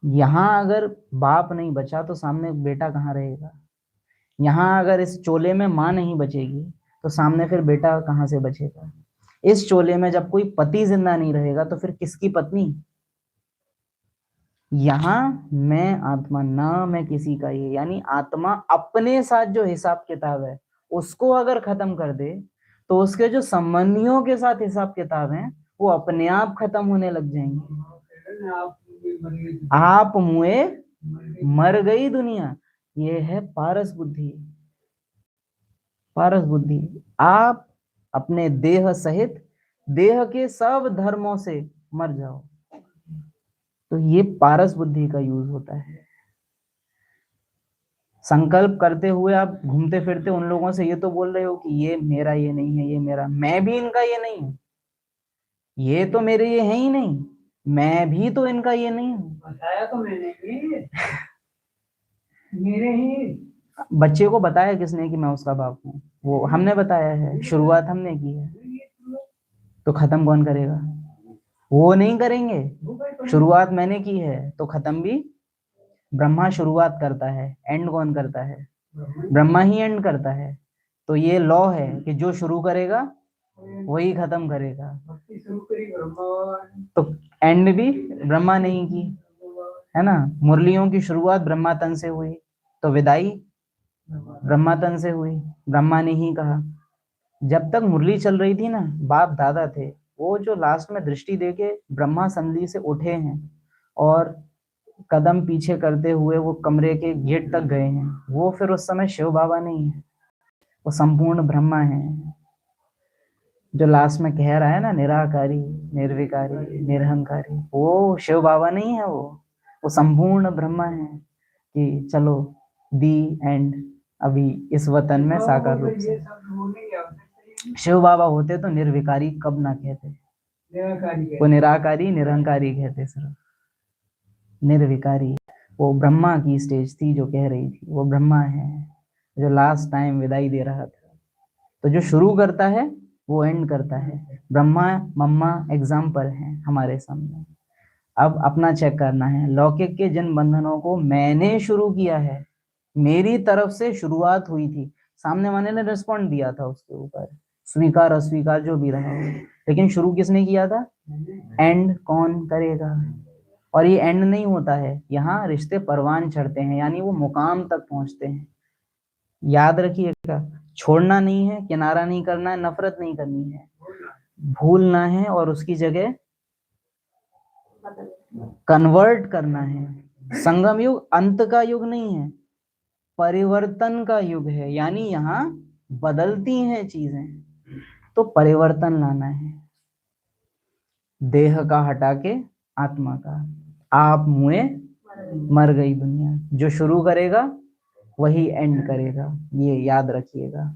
यहाँ अगर बाप नहीं बचा तो सामने बेटा कहाँ रहेगा? यहाँ अगर इस चोले में माँ नहीं बचेगी तो सामने फिर बेटा कहाँ से बचेगा? इस चोले में जब कोई पति जिंदा नहीं रहेगा तो फिर किसकी पत्नी? यहाँ मैं आत्मा, ना मैं किसी का ये, यानी आत्मा अपने साथ जो हिसाब किताब है उसको अगर खत्म कर दे तो उसके जो संबंधियों के साथ हिसाब किताब हैं वो अपने आप खत्म होने लग जाएंगे। आप मुए मर गई दुनिया, ये है पारस बुद्धि। पारस बुद्धि, आप अपने देह सहित देह के सब धर्मों से मर जाओ, तो ये पारस बुद्धि का यूज होता है। संकल्प करते हुए आप घूमते फिरते उन लोगों से ये तो बोल रहे हो कि ये मेरा, ये नहीं है, ये मेरा, मैं भी इनका ये नहीं हूं, ये तो मेरे ये है ही नहीं, मैं भी तो इनका ये नहीं हूं। बताया तो मैंने भी, मेरे ही। बच्चे को बताया किसने कि मैं उसका बाप हूँ? वो हमने बताया है, शुरुआत हमने की है, तो खत्म कौन करेगा? वो नहीं करेंगे। शुरुआत मैंने की है तो खत्म भी ब्रह्मा शुरुआत करता है, एंड कौन करता है? ब्रह्मा ही एंड करता है। तो ये लॉ है कि जो शुरू करेगा वही खत्म करेगा, तो एंड भी ब्रह्मा ने ही की है ना। मुरलियों की शुरुआत ब्रह्मा तन से हुई तो विदाई ब्रह्मा तन से हुई, ब्रह्मा ने ही कहा। जब तक मुरली चल रही थी ना, बाप दादा थे वो जो लास्ट में दृष्टि देके ब्रह्मा संधि से उठे हैं और कदम पीछे करते हुए वो कमरे के गेट तक गए हैं, वो फिर उस समय शिव बाबा नहीं है, वो संपूर्ण ब्रह्मा है। जो लास्ट में कह रहा है ना, निराकारी, निर्विकारी, निरहंकारी, वो शिव बाबा नहीं है, वो संपूर्ण ब्रह्मा है। कि चलो दी एंड अभी इस वतन में साकार रूप से। शिव बाबा होते तो निर्विकारी कब ना कहते, वो निराकारी निरहंकारी कहते सिर्फ। निर्विकारी वो ब्रह्मा की स्टेज थी जो कह रही थी, वो ब्रह्मा है जो लास्ट टाइम विदाई दे रहा था। तो जो शुरू करता है वो एंड करता है। ब्रह्मा मम्मा एग्जाम्पल है हमारे सामने। अब अपना चेक करना है, लौकिक के जिन बंधनों को मैंने शुरू किया है, मेरी तरफ से शुरुआत हुई थी, सामने वाले ने रिस्पॉन्ड दिया था उसके ऊपर, स्वीकार अस्वीकार जो भी रहा हो, लेकिन शुरू किसने किया था? एंड कौन करेगा? और ये एंड नहीं होता है, यहाँ रिश्ते परवान चढ़ते हैं, यानी वो मुकाम तक पहुंचते हैं। याद रखिएगा, छोड़ना नहीं है, किनारा नहीं करना है, नफरत नहीं करनी है, भूलना है और उसकी जगह कन्वर्ट करना है। संगम युग अंत का युग नहीं है, परिवर्तन का युग है, यानी यहाँ बदलती हैं चीजें, तो परिवर्तन लाना है। देह का हटा के आत्मा का, आप मुए मर गई दुनिया, जो शुरू करेगा वही एंड करेगा, ये याद रखिएगा।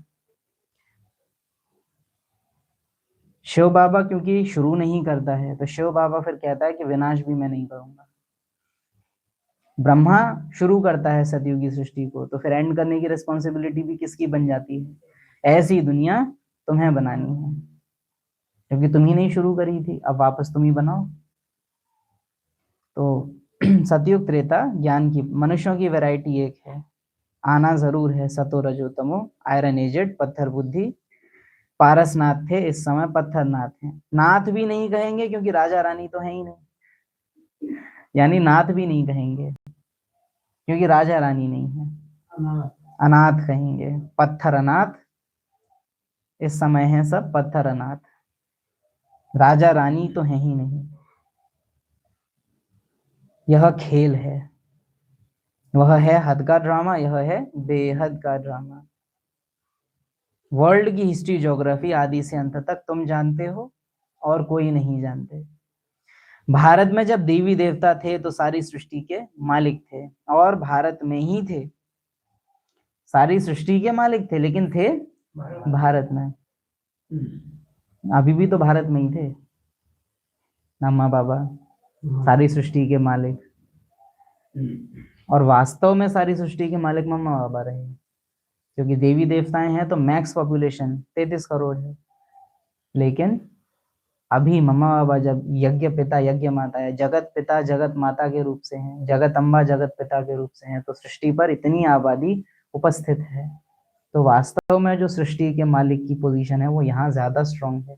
शिव बाबा क्योंकि शुरू नहीं करता है तो शिव बाबा फिर कहता है कि विनाश भी मैं नहीं करूंगा। ब्रह्मा शुरू करता है सतयुगी सृष्टि को, तो फिर एंड करने की रिस्पॉन्सिबिलिटी भी किसकी बन जाती है? ऐसी दुनिया तुम्हें बनानी है। क्योंकि तुम ही नहीं शुरू करी थी, अब वापस तुम ही बनाओ। तो सतयुग त्रेता ज्ञान की, मनुष्यों की वैरायटी एक है, आना जरूर है सतो रजो तमो, आयरन एजेड, पत्थर बुद्धि, पारसनाथ थे, इस समय पत्थर नाथ हैं। नाथ भी नहीं कहेंगे क्योंकि राजा रानी तो है ही नहीं, यानी नाथ भी नहीं कहेंगे क्योंकि राजा रानी नहीं है, अनाथ कहेंगे, पत्थर अनाथ, इस समय है सब पत्थर अनाथ, राजा रानी तो है ही नहीं। यह खेल है, वह है हद का ड्रामा, यह है बेहद का ड्रामा। वर्ल्ड की हिस्ट्री ज्योग्राफी आदि से अंत तक तुम जानते हो और कोई नहीं जानते। भारत में जब देवी देवता थे तो सारी सृष्टि के मालिक थे और भारत में ही थे, सारी सृष्टि के मालिक थे लेकिन थे भारत में। अभी भी तो भारत में ही थे नम्मा बाबा, सारी सृष्टि के मालिक, और वास्तव में सारी सृष्टि के मालिक मम्मा बाबा रहे, क्योंकि देवी देवताएं हैं तो मैक्स पॉपुलेशन 33 करोड़ है, लेकिन अभी मम्मा बाबा जब यज्ञ पिता यज्ञ माता है, जगत पिता जगत माता के रूप से हैं, जगत अम्बा जगत पिता के रूप से हैं, तो सृष्टि पर इतनी आबादी उपस्थित है, तो वास्तव में जो सृष्टि के मालिक की पोजीशन है वो यहाँ ज्यादा स्ट्रांग है।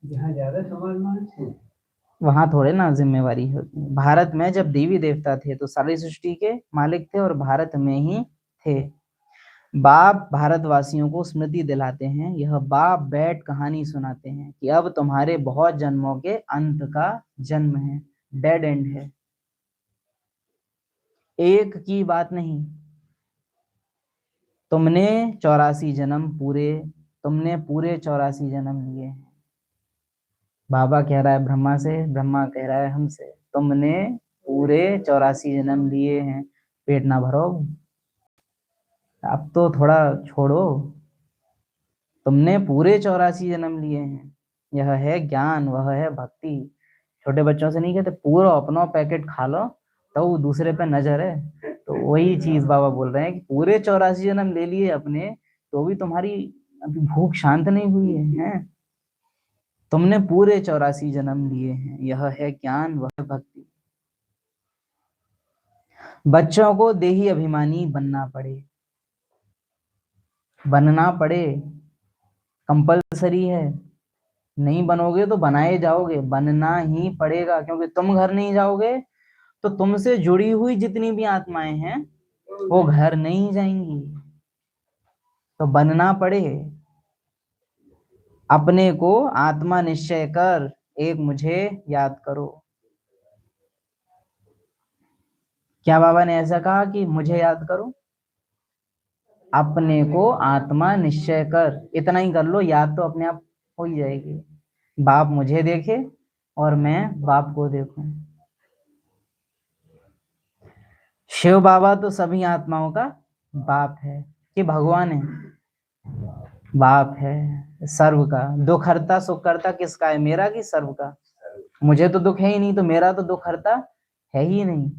जहाँ ज्यादा समाज है वहां थोड़े ना जिम्मेवारी होती है। भारत में जब देवी देवता थे तो सारी सृष्टि के मालिक थे और भारत में ही थे। बाप भारतवासियों को स्मृति दिलाते हैं, यह बाप बैठ कहानी सुनाते हैं कि अब तुम्हारे बहुत जन्मों के अंत का जन्म है, डेड एंड है, एक की बात नहीं। तुमने 84 जन्म पूरे, तुमने पूरे 84 जन्म लिए हैं। बाबा कह रहा है ब्रह्मा से, ब्रह्मा कह रहा है हमसे, तुमने पूरे 84 जन्म लिए हैं, पेट ना भरो, अब तो थोड़ा छोड़ो, तुमने पूरे 84 जन्म लिए हैं। यह है ज्ञान, वह है भक्ति। छोटे बच्चों से नहीं कहते पूरा अपना पैकेट खा लो तो दूसरे पे नजर है, तो वही चीज बाबा बोल रहे हैं कि पूरे 84 जन्म ले लिए अपने, तो भी तुम्हारी अभी भूख शांत नहीं हुई है? तुमने पूरे 84 जन्म लिए हैं, यह है ज्ञान, वह है भक्ति। बच्चों को देही अभिमानी बनना पड़े, बनना पड़े, कंपलसरी है, नहीं बनोगे तो बनाए जाओगे, बनना ही पड़ेगा, क्योंकि तुम घर नहीं जाओगे तो तुमसे जुड़ी हुई जितनी भी आत्माएं हैं वो घर नहीं जाएंगी, तो बनना पड़े। अपने को आत्मा निश्चय कर, एक मुझे याद करो। क्या बाबा ने ऐसा कहा कि मुझे याद करो? अपने को आत्मा निश्चय कर, इतना ही कर लो, याद तो अपने आप हो ही जाएगी। बाप मुझे देखे और मैं बाप को देखूं। शिव बाबा तो सभी आत्माओं का बाप है कि भगवान है? बाप है सर्व का। दुख हरता सुख करता किसका है, मेरा कि सर्व का? मुझे तो दुख है ही नहीं, तो मेरा तो दुख हरता है ही नहीं।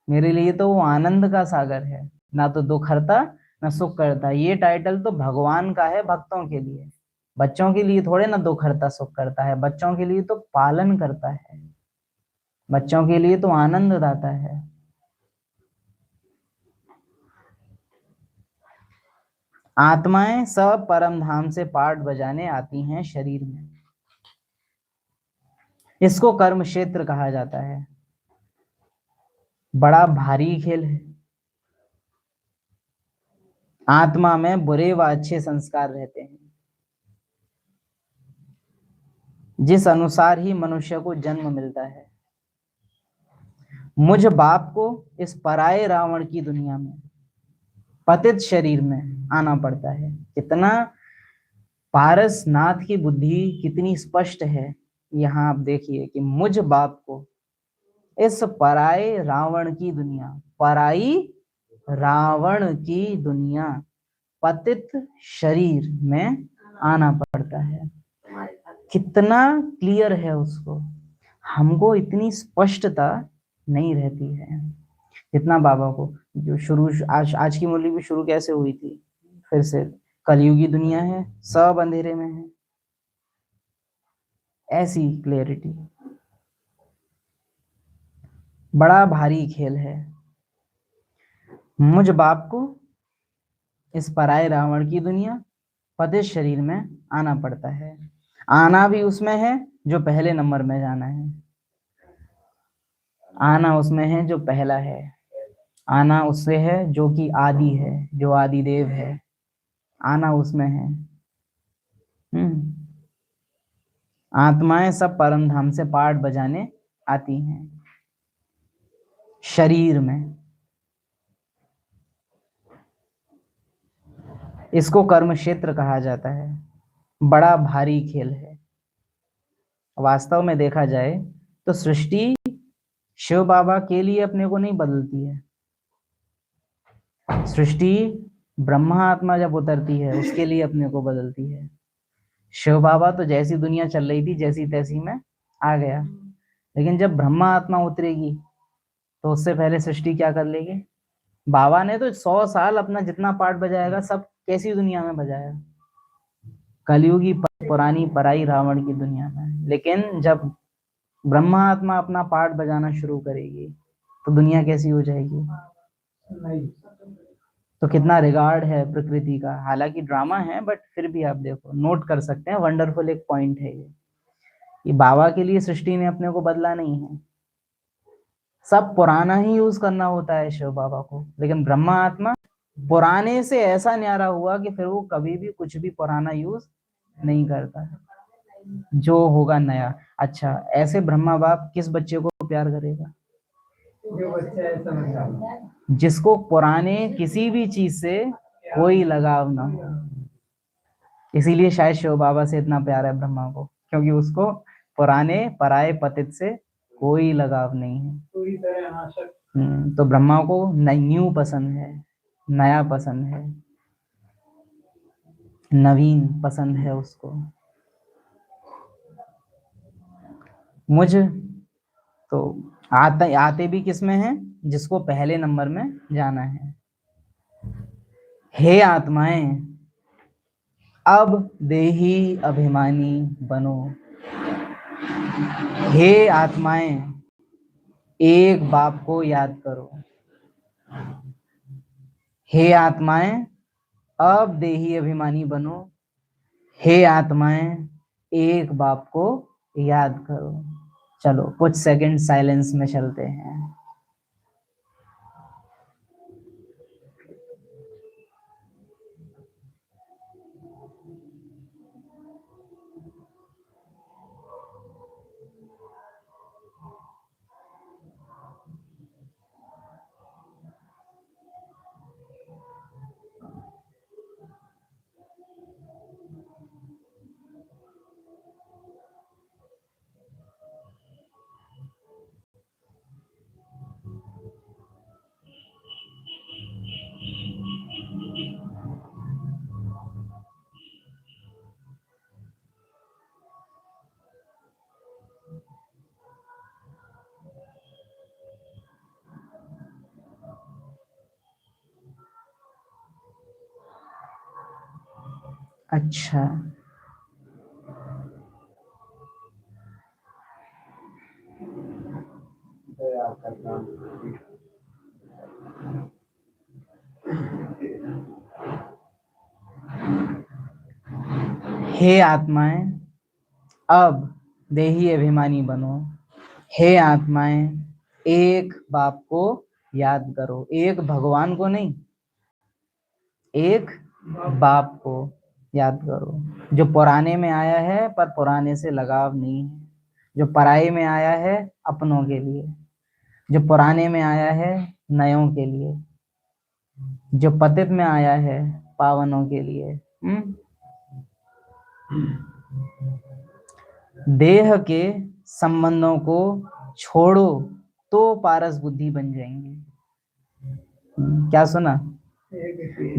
मेरे लिए तो वो आनंद का सागर है, ना तो दुख हरता ना सुख करता। ये टाइटल तो भगवान का है भक्तों के लिए, बच्चों के लिए थोड़े ना दुख हरता सुख करता है। बच्चों के लिए तो पालन करता है, बच्चों के लिए तो आनंद दाता है। आत्माएं सब परम धाम से पाठ बजाने आती हैं शरीर में, इसको कर्म क्षेत्र कहा जाता है। बड़ा भारी खेल है। आत्मा में बुरे व अच्छे संस्कार रहते हैं, जिस अनुसार ही मनुष्य को जन्म मिलता है। मुझ बाप को इस पराये रावण की दुनिया में पतित शरीर में आना पड़ता है। कितना पारसनाथ की बुद्धि कितनी स्पष्ट है। यहाँ आप देखिए कि मुझ बाप को इस पराये रावण की दुनिया, पराई रावण की दुनिया, पतित शरीर में आना पड़ता है। कितना क्लियर है उसको, हमको इतनी स्पष्टता नहीं रहती है जितना बाबा को। जो शुरू आज की मुरली भी शुरू कैसे हुई थी, फिर से कलयुगी दुनिया है, सब अंधेरे में है। ऐसी क्लैरिटी, बड़ा भारी खेल है। मुझ बाप को इस पराये रावण की दुनिया पतित शरीर में आना पड़ता है। आना भी उसमें है जो पहले नंबर में जाना है, आना उसमें है जो पहला है, आना उससे है जो कि आदि है, जो आदि देव है, आना उसमें है। आत्माएं सब परम धाम से पाठ बजाने आती हैं शरीर में। इसको कर्म क्षेत्र कहा जाता है। बड़ा भारी खेल है। वास्तव में देखा जाए तो सृष्टि शिव बाबा के लिए अपने को नहीं बदलती है। सृष्टि ब्रह्मा आत्मा जब उतरती है उसके लिए अपने को बदलती है। शिव बाबा तो जैसी दुनिया चल रही थी जैसी तैसी में आ गया, लेकिन जब ब्रह्मा आत्मा उतरेगी तो उससे पहले सृष्टि क्या कर लेगी? बाबा ने तो 100 साल अपना जितना पार्ट बजाएगा सब कैसी दुनिया में बजाया, कलयुगी पुरानी पराई रावण की दुनिया में। लेकिन जब ब्रह्मा आत्मा अपना पार्ट बजाना शुरू करेगी तो दुनिया कैसी हो जाएगी? तो कितना रिगार्ड है प्रकृति का। हालांकि ड्रामा है बट फिर भी आप देखो, नोट कर सकते हैं, वंडरफुल एक पॉइंट है ये बाबा के लिए सृष्टि ने अपने को बदला नहीं है। सब पुराना ही यूज करना होता है शिव बाबा को, लेकिन ब्रह्मा आत्मा पुराने से ऐसा न्यारा हुआ कि फिर वो कभी भी कुछ भी पुराना यूज नहीं करता, जो होगा नया। अच्छा, ऐसे ब्रह्मा बाप किस बच्चे को प्यार करेगा? जो बच्चा है समझदार, जिसको पुराने किसी भी चीज से कोई लगाव ना हो। इसीलिए शायद शिव बाबा से इतना प्यार है ब्रह्मा को, क्योंकि उसको पुराने पराये पतित से कोई लगाव नहीं है। पूरी तरह आशक। तो ब्रह्मा को न्यू पसंद है, नया पसंद है, नवीन पसंद है उसको। मुझ तो आते भी किसमें है? जिसको पहले नंबर में जाना है। हे आत्माएं, अब देही अभिमानी बनो। हे आत्माएं, एक बाप को याद करो। हे आत्माएं, अब देही अभिमानी बनो। हे आत्माएं, एक बाप को याद करो। चलो कुछ सेकंड साइलेंस में चलते हैं। अच्छा, हे आत्माएं, अब देही अभिमानी बनो। हे आत्माएं, एक बाप को याद करो। एक भगवान को नहीं, एक बाप को याद करो, जो पुराने में आया है पर पुराने से लगाव नहीं है, जो पराये में आया है अपनों के लिए, जो पुराने में आया है नयों के लिए, जो पतित में आया है पावनों के लिए। देह के संबंधों को छोड़ो तो पारस बुद्धि बन जाएंगे। क्या सुना?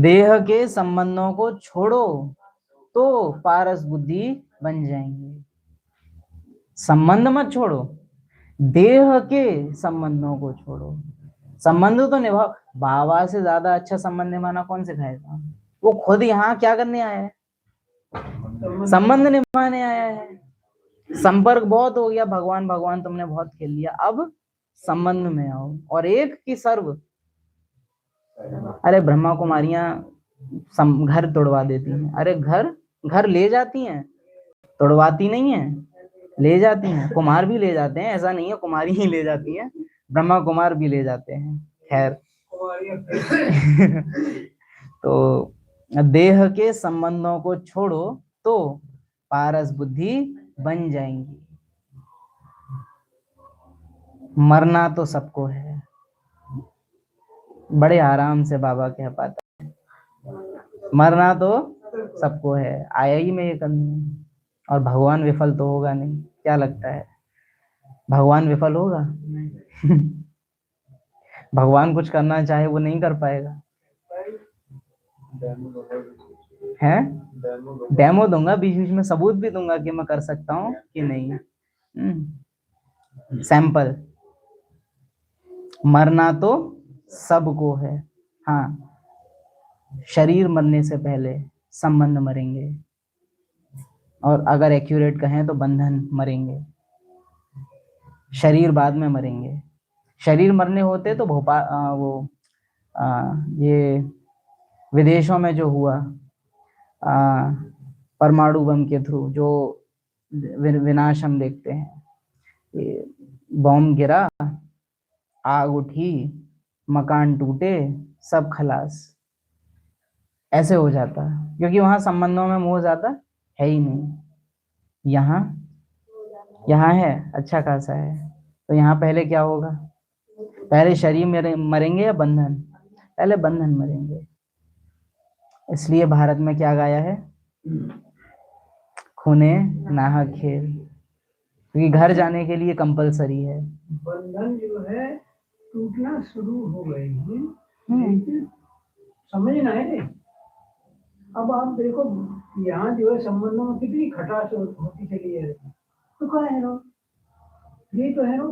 देह के संबंधों को छोड़ो तो पारस बुद्धि बन जाएंगे। संबंध मत छोड़ो, देह के संबंधों को छोड़ो। संबंध तो निभाओ। बाबा से ज्यादा अच्छा संबंध निभाना कौन सिखाएगा? वो खुद यहाँ क्या करने आया है? संबंध निभाने आया है। संपर्क बहुत हो गया, भगवान भगवान तुमने बहुत खेल लिया, अब संबंध में आओ। और एक की सर्व, अरे ब्रह्मा कुमारियां घर तोड़वा देती हैं। अरे घर घर ले जाती हैं, तोड़वाती नहीं है, ले जाती हैं। कुमार भी ले जाते हैं, ऐसा नहीं है कुमारी ही ले जाती हैं, ब्रह्मा कुमार भी ले जाते हैं। खैर तो देह के संबंधों को छोड़ो तो पारस बुद्धि बन जाएंगी। मरना तो सबको है, बड़े आराम से बाबा कह पाता है, मरना तो सबको है, आया ही मैं ये करने। और भगवान विफल तो होगा नहीं, क्या लगता है भगवान विफल होगा? भगवान कुछ करना चाहे वो नहीं कर पाएगा। है डेमो दूंगा, बीच बीच में सबूत भी दूंगा कि मैं कर सकता हूँ कि नहीं। सैंपल। मरना तो सबको है, हाँ शरीर मरने से पहले संबंध मरेंगे, और अगर एक्यूरेट कहें तो बंधन मरेंगे। शरीर बाद में मरेंगे। शरीर मरने होते तो भोपाल ये विदेशों में जो हुआ परमाणु बम के थ्रू जो विनाश हम देखते हैं, बॉम्ब गिरा, आग उठी, मकान टूटे, सब खलास, ऐसे हो जाता। क्योंकि वहां संबंधों में मोह ज्यादा है ही नहीं। यहाँ है, अच्छा खासा है। तो यहाँ पहले क्या होगा? पहले शरीर मरेंगे या बंधन? पहले बंधन मरेंगे। इसलिए भारत में क्या गाया है? खूने नाहक खेल, क्योंकि घर जाने के लिए कंपलसरी है। बंधन जो है टूटना शुरू हो गए हैं, लेकिन समझना है। अब आप देखो यहाँ जो है संबंधों में कितनी खटास होती चली है, तो क्या है रो? ये तो है रो।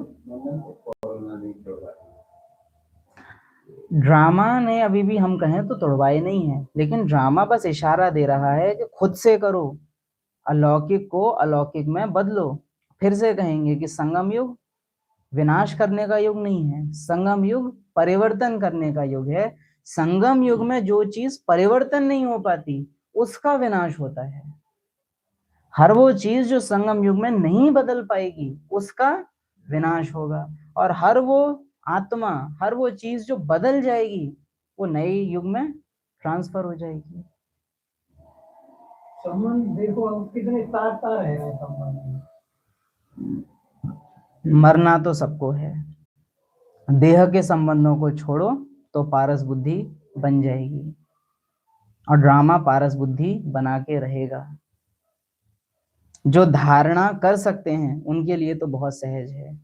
ड्रामा ने अभी भी हम कहें तो तोड़वाए नहीं है, लेकिन ड्रामा बस इशारा दे रहा है कि खुद से करो, अलौकिक को अलौकिक में बदलो। फिर से कहेंगे कि संगम युग विनाश करने का युग नहीं है, संगम युग परिवर्तन करने का युग है। संगम युग में जो चीज परिवर्तन नहीं हो पाती उसका विनाश होता है। हर वो चीज जो संगम युग में नहीं बदल पाएगी उसका विनाश होगा, और हर वो आत्मा, हर वो चीज जो बदल जाएगी वो नए युग में ट्रांसफर हो जाएगी। संबंध देखो कितने तार तार है संबंध। मरना तो सबको है, देह के संबंधों को छोड़ो तो पारस बुद्धि बन जाएगी, और ड्रामा पारस बुद्धि बना के रहेगा। जो धारणा कर सकते हैं उनके लिए तो बहुत सहज है।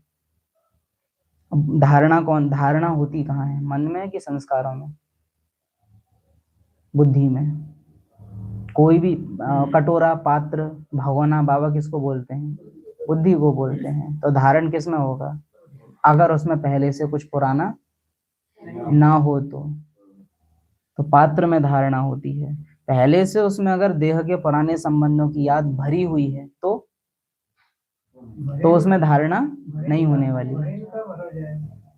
धारणा होती कहाँ है? मन में कि संस्कारों में? बुद्धि में। कोई भी कटोरा, पात्र, भगोना, बाबा किसको बोलते हैं? बुद्धि को बोलते हैं। तो धारण किस में होगा? अगर उसमें पहले से कुछ पुराना ना हो तो पात्र में धारणा होती है। पहले से उसमें अगर देह के पुराने संबंधों की याद भरी हुई है तो उसमें धारणा नहीं होने वाली।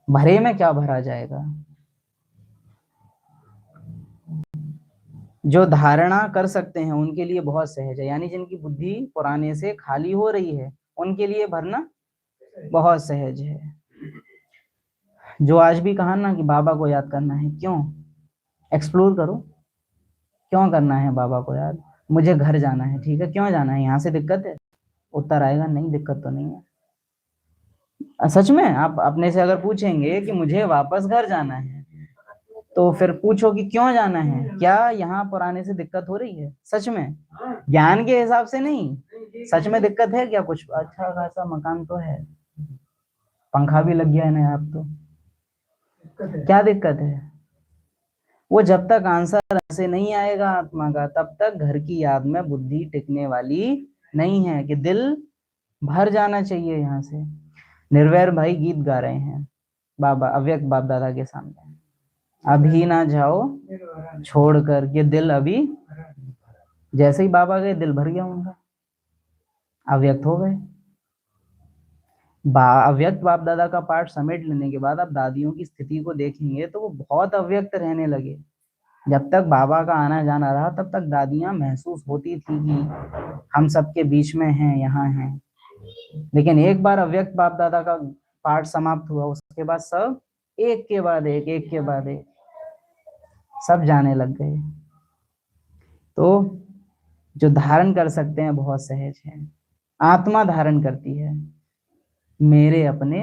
भरे में क्या भरा जाएगा? जो धारणा कर सकते हैं उनके लिए बहुत सहज है, यानी जिनकी बुद्धि पुराने से खाली हो रही है उनके लिए भरना बहुत सहज है। जो आज भी कहा ना कि बाबा को याद करना है, क्यों? एक्सप्लोर करो, क्यों करना है बाबा को याद? मुझे घर जाना है, ठीक है, क्यों जाना है? यहाँ से दिक्कत है? उत्तर आएगा नहीं, दिक्कत तो नहीं है। सच में आप अपने से अगर पूछेंगे कि मुझे वापस घर जाना है, तो फिर पूछो कि क्यों जाना है? क्या यहाँ पुराने से दिक्कत हो रही है? सच में, ज्ञान के हिसाब से नहीं, सच में दिक्कत है क्या? कुछ अच्छा खासा मकान तो है, पंखा भी लग गया है ना, आप तो क्या दिक्कत है? वो जब तक आंसर से नहीं आएगा आत्मा का, तब तक घर की याद में बुद्धि टिकने वाली नहीं है। कि दिल भर जाना चाहिए यहाँ से। निर्वैर भाई गीत गा रहे हैं बाबा, अव्यक्त बाप दादा के सामने। अभी ना जाओ दिल भरा नहीं। छोड़ कर, ये दिल अभी, जैसे ही बाबा गए दिल भर गया उनका, अव्यक्त हो गए। अव्यक्त बाप दादा का पाठ समेट लेने के बाद आप दादियों की स्थिति को देखेंगे तो वो बहुत अव्यक्त रहने लगे। जब तक बाबा का आना जाना रहा तब तक दादियां महसूस होती थी कि हम सबके बीच में हैं, यहाँ हैं। लेकिन एक बार अव्यक्त बाप दादा का पाठ समाप्त हुआ, उसके बाद सब एक के बाद एक सब जाने लग गए। तो जो धारण कर सकते हैं बहुत सहज है, आत्मा धारण करती है। मेरे अपने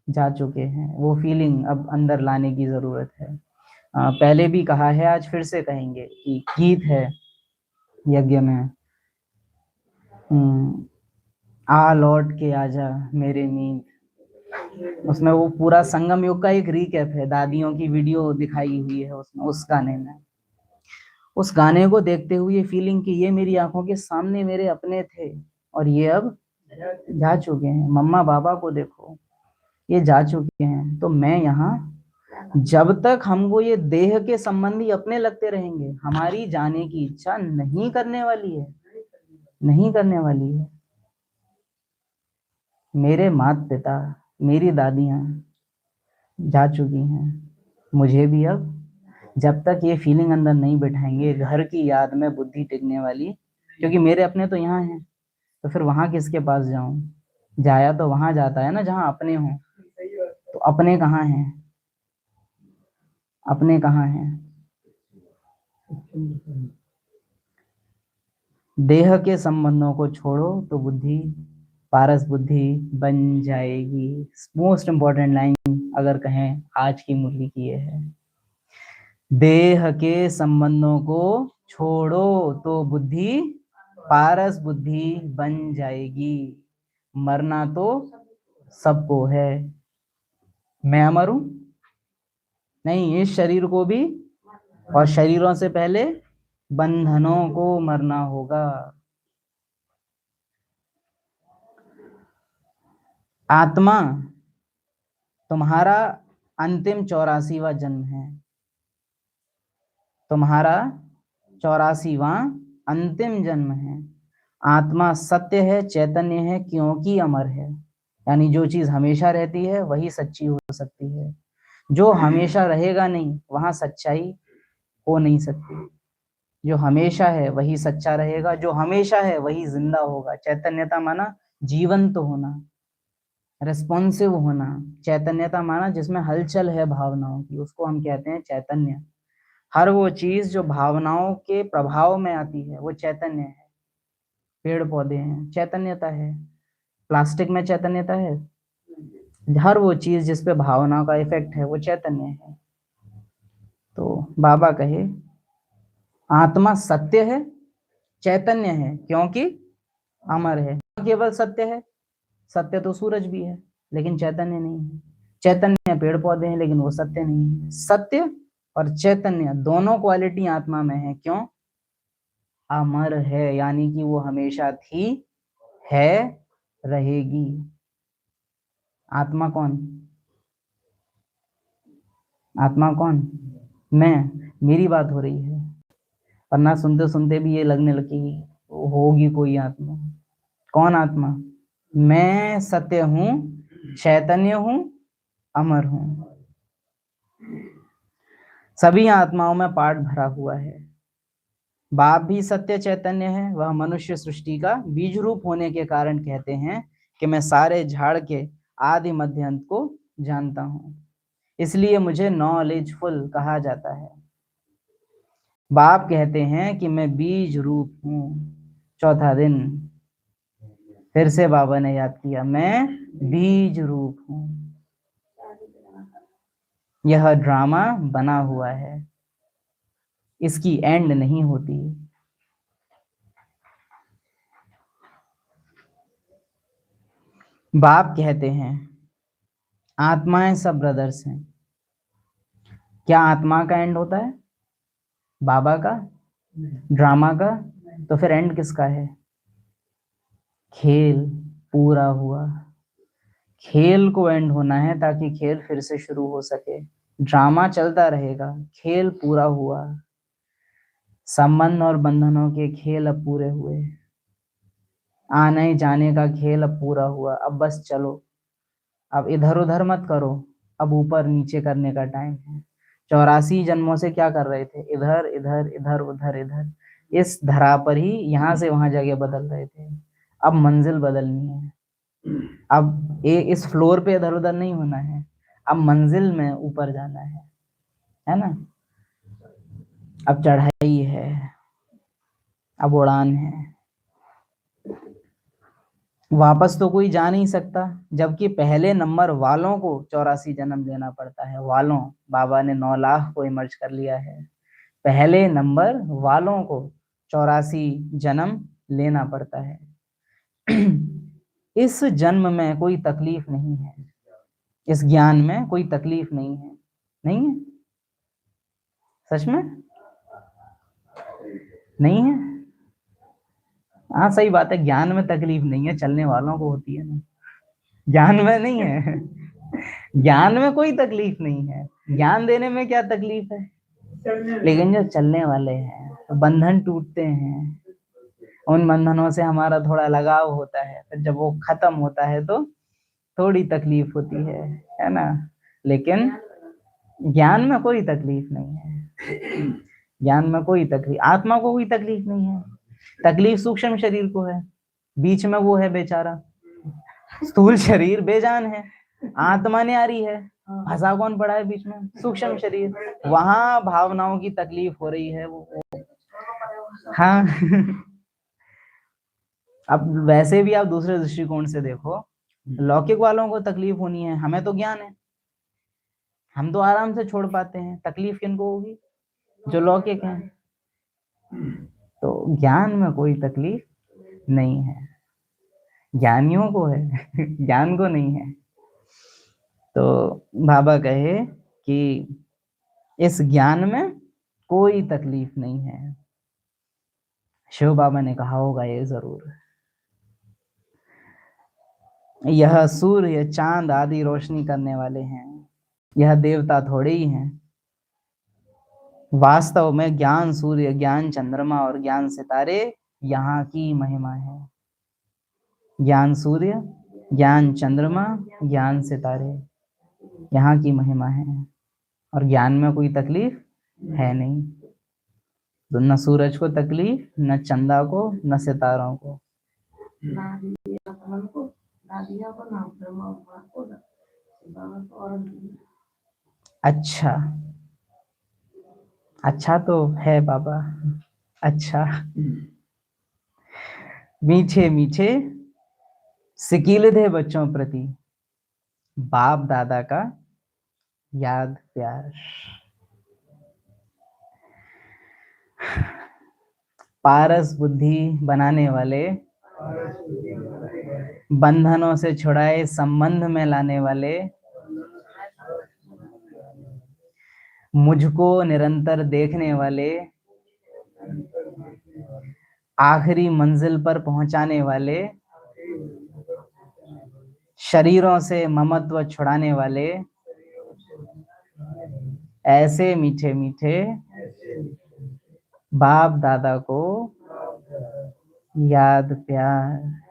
जा चुके हैं, वो फीलिंग अब अंदर लाने की जरूरत है। पहले भी कहा है, आज फिर से कहेंगे कि गीत है यज्ञ में, आ लौट के आजा मेरे नींद, उसमें वो पूरा संगम युग का एक रीकैप है, दादियों की वीडियो दिखाई हुई है उसमें, उस गाने में। उस गाने को देखते हुए फीलिंग कि ये मेरी आंखों के सामने मेरे अपने थे और ये अब जा चुके हैं। मम्मा बाबा को देखो, ये जा चुके हैं, तो मैं यहाँ, जब तक हमको ये देह के संबंधी अपने लगते रहेंगे, हमारी जाने की इच्छा नहीं करने वाली है, नहीं करने वाली है। मेरे माता पिता, मेरी दादियां जा चुकी हैं, मुझे भी अब, जब तक ये फीलिंग अंदर नहीं बैठाएंगे, घर की याद में बुद्धि टिकने वाली, क्योंकि मेरे अपने तो यहाँ हैं, तो फिर वहां किसके पास जाऊं? जाया तो वहां जाता है ना जहां अपने हों। तो अपने कहाँ हैं? अपने कहाँ हैं? देह के संबंधों को छोड़ो तो बुद्धि पारस बुद्धि बन जाएगी। मोस्ट इंपॉर्टेंट लाइन अगर कहें आज की मुरली की ये है, देह के संबंधों को छोड़ो तो बुद्धि पारस बुद्धि बन जाएगी। मरना तो सबको है, मैं अमर हूं नहीं, इस शरीर को भी और शरीरों से पहले बंधनों को मरना होगा। आत्मा तुम्हारा अंतिम 84वां जन्म है, तुम्हारा 84वां अंतिम जन्म है। आत्मा सत्य है, चैतन्य है, क्योंकि अमर है। यानी जो चीज हमेशा रहती है वही सच्ची हो सकती है, जो हमेशा रहेगा नहीं वहां सच्चाई हो नहीं सकती। जो हमेशा है वही सच्चा रहेगा, जो हमेशा है वही जिंदा होगा। चैतन्यता माना जीवंत तो होना, रिस्पॉन्सिव होना। चैतन्यता माना जिसमें हलचल है भावनाओं की, उसको हम कहते हैं चैतन्य। हर वो चीज जो भावनाओं के प्रभाव में आती है वो चैतन्य है। पेड़ पौधे हैं, चैतन्यता है। प्लास्टिक में चैतन्यता है। हर वो चीज जिसपे भावना का इफेक्ट है वो चैतन्य है। तो बाबा कहे आत्मा सत्य है, चैतन्य है, क्योंकि अमर है। केवल सत्य है, सत्य तो सूरज भी है लेकिन चैतन्य नहीं है। चैतन्य पेड़ पौधे हैं लेकिन वो सत्य नहीं है। सत्य और चैतन्य दोनों क्वालिटी आत्मा में है, क्यों? अमर है, यानी कि वो हमेशा थी, है, रहेगी। आत्मा कौन? आत्मा कौन? मैं। मेरी बात हो रही है, और ना सुनते सुनते भी ये लगने लगी होगी कोई आत्मा। कौन आत्मा? मैं सत्य हूं, चैतन्य हूं, अमर हूं। सभी आत्माओं में पाठ भरा हुआ है। बाप भी सत्य चैतन्य है, वह मनुष्य सृष्टि का बीज रूप होने के कारण कहते हैं कि मैं सारे झाड़ के आदि मध्य अंत को जानता हूं, इसलिए मुझे नॉलेजफुल कहा जाता है। बाप कहते हैं कि मैं बीज रूप हूं। चौथा दिन फिर से बाबा ने याद किया, मैं बीज रूप हूं। यह ड्रामा बना हुआ है, इसकी एंड नहीं होती। बाप कहते हैं आत्माएं सब ब्रदर्स हैं। क्या आत्मा का एंड होता है? बाबा का? ड्रामा का? तो फिर एंड किसका है? खेल पूरा हुआ। खेल को एंड होना है ताकि खेल फिर से शुरू हो सके। ड्रामा चलता रहेगा, खेल पूरा हुआ, संबंध और बंधनों के खेल अब पूरे हुए, आने जाने का खेल अब पूरा हुआ। अब बस चलो, अब इधर उधर मत करो, अब ऊपर नीचे करने का टाइम है। 84 जन्मों से क्या कर रहे थे? इधर इधर इधर उधर इधर, इस धरा पर ही यहाँ से वहां जगह बदल रहे थे। अब मंजिल बदलनी है, अब इस फ्लोर पे इधर उधर नहीं होना है, अब मंजिल में ऊपर जाना है ना। अब चढ़ाई है, अब उड़ान है। वापस तो कोई जा नहीं सकता, जबकि पहले नंबर वालों को 84 जन्म लेना पड़ता है। वालों, बाबा ने 9 लाख को इमर्ज कर लिया है। पहले नंबर वालों को 84 जन्म लेना पड़ता है। इस जन्म में कोई तकलीफ नहीं है, इस ज्ञान में कोई तकलीफ नहीं है। नहीं है? सच में नहीं है? हाँ सही बात है, ज्ञान में तकलीफ नहीं है, चलने वालों को होती है ना, ज्ञान में नहीं है। ज्ञान में कोई तकलीफ नहीं है, ज्ञान देने में क्या तकलीफ है। लेकिन जो चलने वाले हैं तो बंधन टूटते हैं, उन बंधनों से हमारा थोड़ा लगाव होता है, फिर जब वो खत्म होता है तो थोड़ी तकलीफ होती है ना। लेकिन ज्ञान में कोई तकलीफ नहीं है, ज्ञान में कोई तकलीफ, आत्मा को कोई तकलीफ नहीं है। तकलीफ सूक्ष्म शरीर को है, बीच में वो है बेचारा, स्थूल शरीर बेजान है, आत्मा न्यारी है, फंसा कौन पड़ा है बीच में? सूक्ष्म शरीर, वहां भावनाओं की तकलीफ हो रही है वो। हाँ। अब वैसे भी आप दूसरे दृष्टिकोण से देखो, लौकिक वालों को तकलीफ होनी है, हमें तो ज्ञान है, हम तो आराम से छोड़ पाते हैं। तकलीफ किनको होगी? जो लौकिक हैं। तो ज्ञान में कोई तकलीफ नहीं है, ज्ञानियों को है, ज्ञान को नहीं है। तो बाबा कहे कि इस ज्ञान में कोई तकलीफ नहीं है। शिव बाबा ने कहा होगा ये जरूर, यह सूर्य चांद आदि रोशनी करने वाले हैं, यह देवता थोड़े ही हैं। वास्तव में ज्ञान सूर्य, ज्ञान चंद्रमा और ज्ञान सितारे यहाँ की महिमा है। ज्ञान सूर्य, ज्ञान चंद्रमा, ज्ञान सितारे यहाँ की महिमा है, और ज्ञान में कोई तकलीफ है नहीं। तो न सूरज को तकलीफ, न चंदा को, न सितारों को। अच्छा, अच्छा तो है बाबा, अच्छा। मीठे मीठे सिकीले थे बच्चों प्रति बाप दादा का याद प्यार। पारस बुद्धि बनाने वाले, बंधनों से छुड़ाए संबंध में लाने वाले, मुझको निरंतर देखने वाले, आखिरी मंजिल पर पहुंचाने वाले, शरीरों से ममत्व छुड़ाने वाले, ऐसे मीठे मीठे बाप दादा को याद प्यार।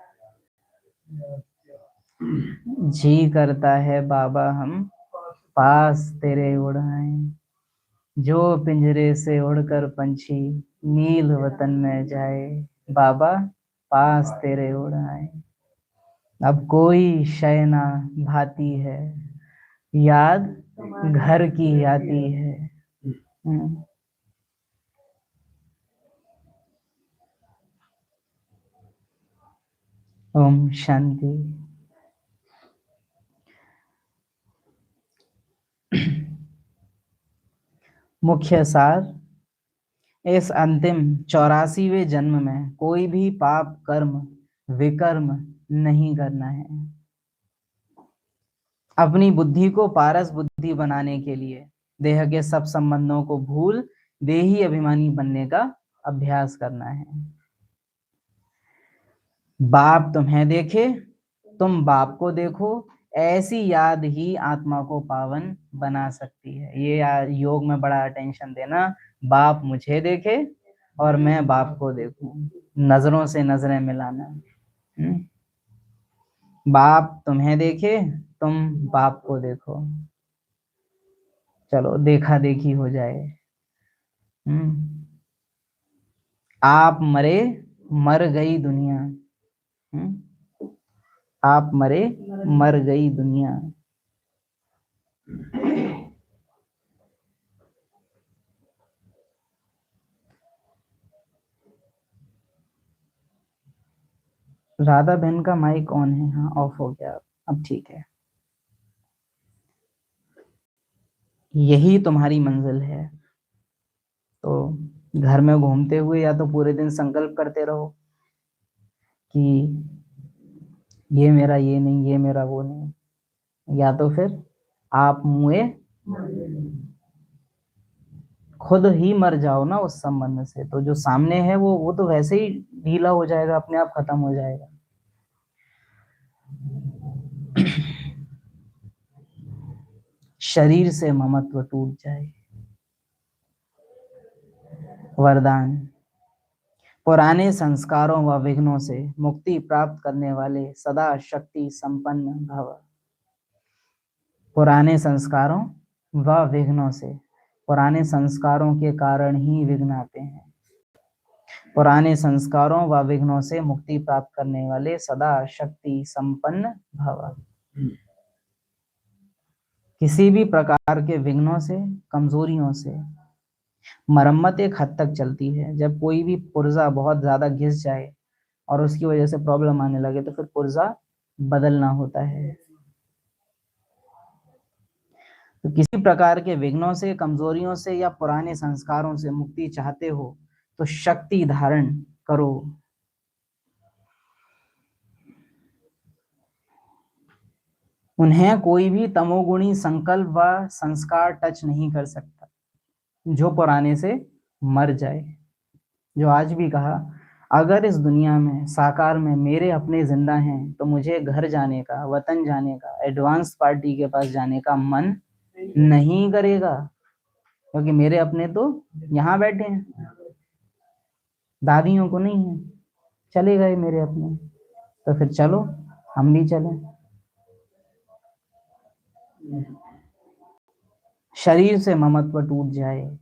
जी करता है बाबा हम पास तेरे उड़ आए, जो पिंजरे से उड़कर पंछी नील वतन में जाए, बाबा पास तेरे उड़ आए। अब कोई शय ना भाती है, याद घर की आती है। ओम शांति। मुख्य सार, इस अंतिम 84वें जन्म में कोई भी पाप कर्म विकर्म नहीं करना है। अपनी बुद्धि को पारस बुद्धि बनाने के लिए देह के सब संबंधों को भूल देही अभिमानी बनने का अभ्यास करना है। बाप तुम्हें देखे, तुम बाप को देखो, ऐसी याद ही आत्मा को पावन बना सकती है। ये योग में बड़ा अटेंशन देना, बाप मुझे देखे और मैं बाप को देखूं, नजरों से नजरें मिलाना। बाप तुम्हें देखे, तुम बाप को देखो, चलो देखा देखी हो जाए। आप मरे, मर गई दुनिया। आप मरे, मर गई दुनिया। राधा बहन का माइक ऑन है? हाँ, ऑफ हो गया, अब ठीक है। यही तुम्हारी मंजिल है। तो घर में घूमते हुए या तो पूरे दिन संकल्प करते रहो कि ये मेरा ये नहीं, ये मेरा वो नहीं, या तो फिर आप मुए खुद ही मर जाओ ना उस संबंध से। तो जो सामने है वो तो वैसे ही ढीला हो जाएगा, अपने आप खत्म हो जाएगा। शरीर से ममत्व टूट जाए। वरदान, पुराने संस्कारों व विघ्नों से मुक्ति प्राप्त करने वाले सदा शक्ति संपन्न भव। पुराने संस्कारों व विघ्नों से, पुराने संस्कारों के कारण ही विघ्न आते हैं। पुराने संस्कारों व विघ्नों से मुक्ति प्राप्त करने वाले सदा शक्ति संपन्न भव। किसी भी प्रकार के विघ्नों से, कमजोरियों से मरम्मत एक हद तक चलती है। जब कोई भी पुर्जा बहुत ज्यादा घिस जाए और उसकी वजह से प्रॉब्लम आने लगे तो फिर पुर्जा बदलना होता है। तो किसी प्रकार के विघ्नों से, कमजोरियों से या पुराने संस्कारों से मुक्ति चाहते हो तो शक्ति धारण करो। उन्हें कोई भी तमोगुणी संकल्प व संस्कार टच नहीं कर सकता जो पुराने से मर जाए। जो आज भी कहा, अगर इस दुनिया में साकार में मेरे अपने जिंदा हैं तो मुझे घर जाने का, वतन जाने का, एडवांस पार्टी के पास जाने का मन नहीं करेगा, क्योंकि मेरे अपने तो यहाँ बैठे हैं, दादियों को नहीं है, चले गए मेरे अपने, तो फिर चलो हम भी चलें। शरीर से ममत्व टूट जाए।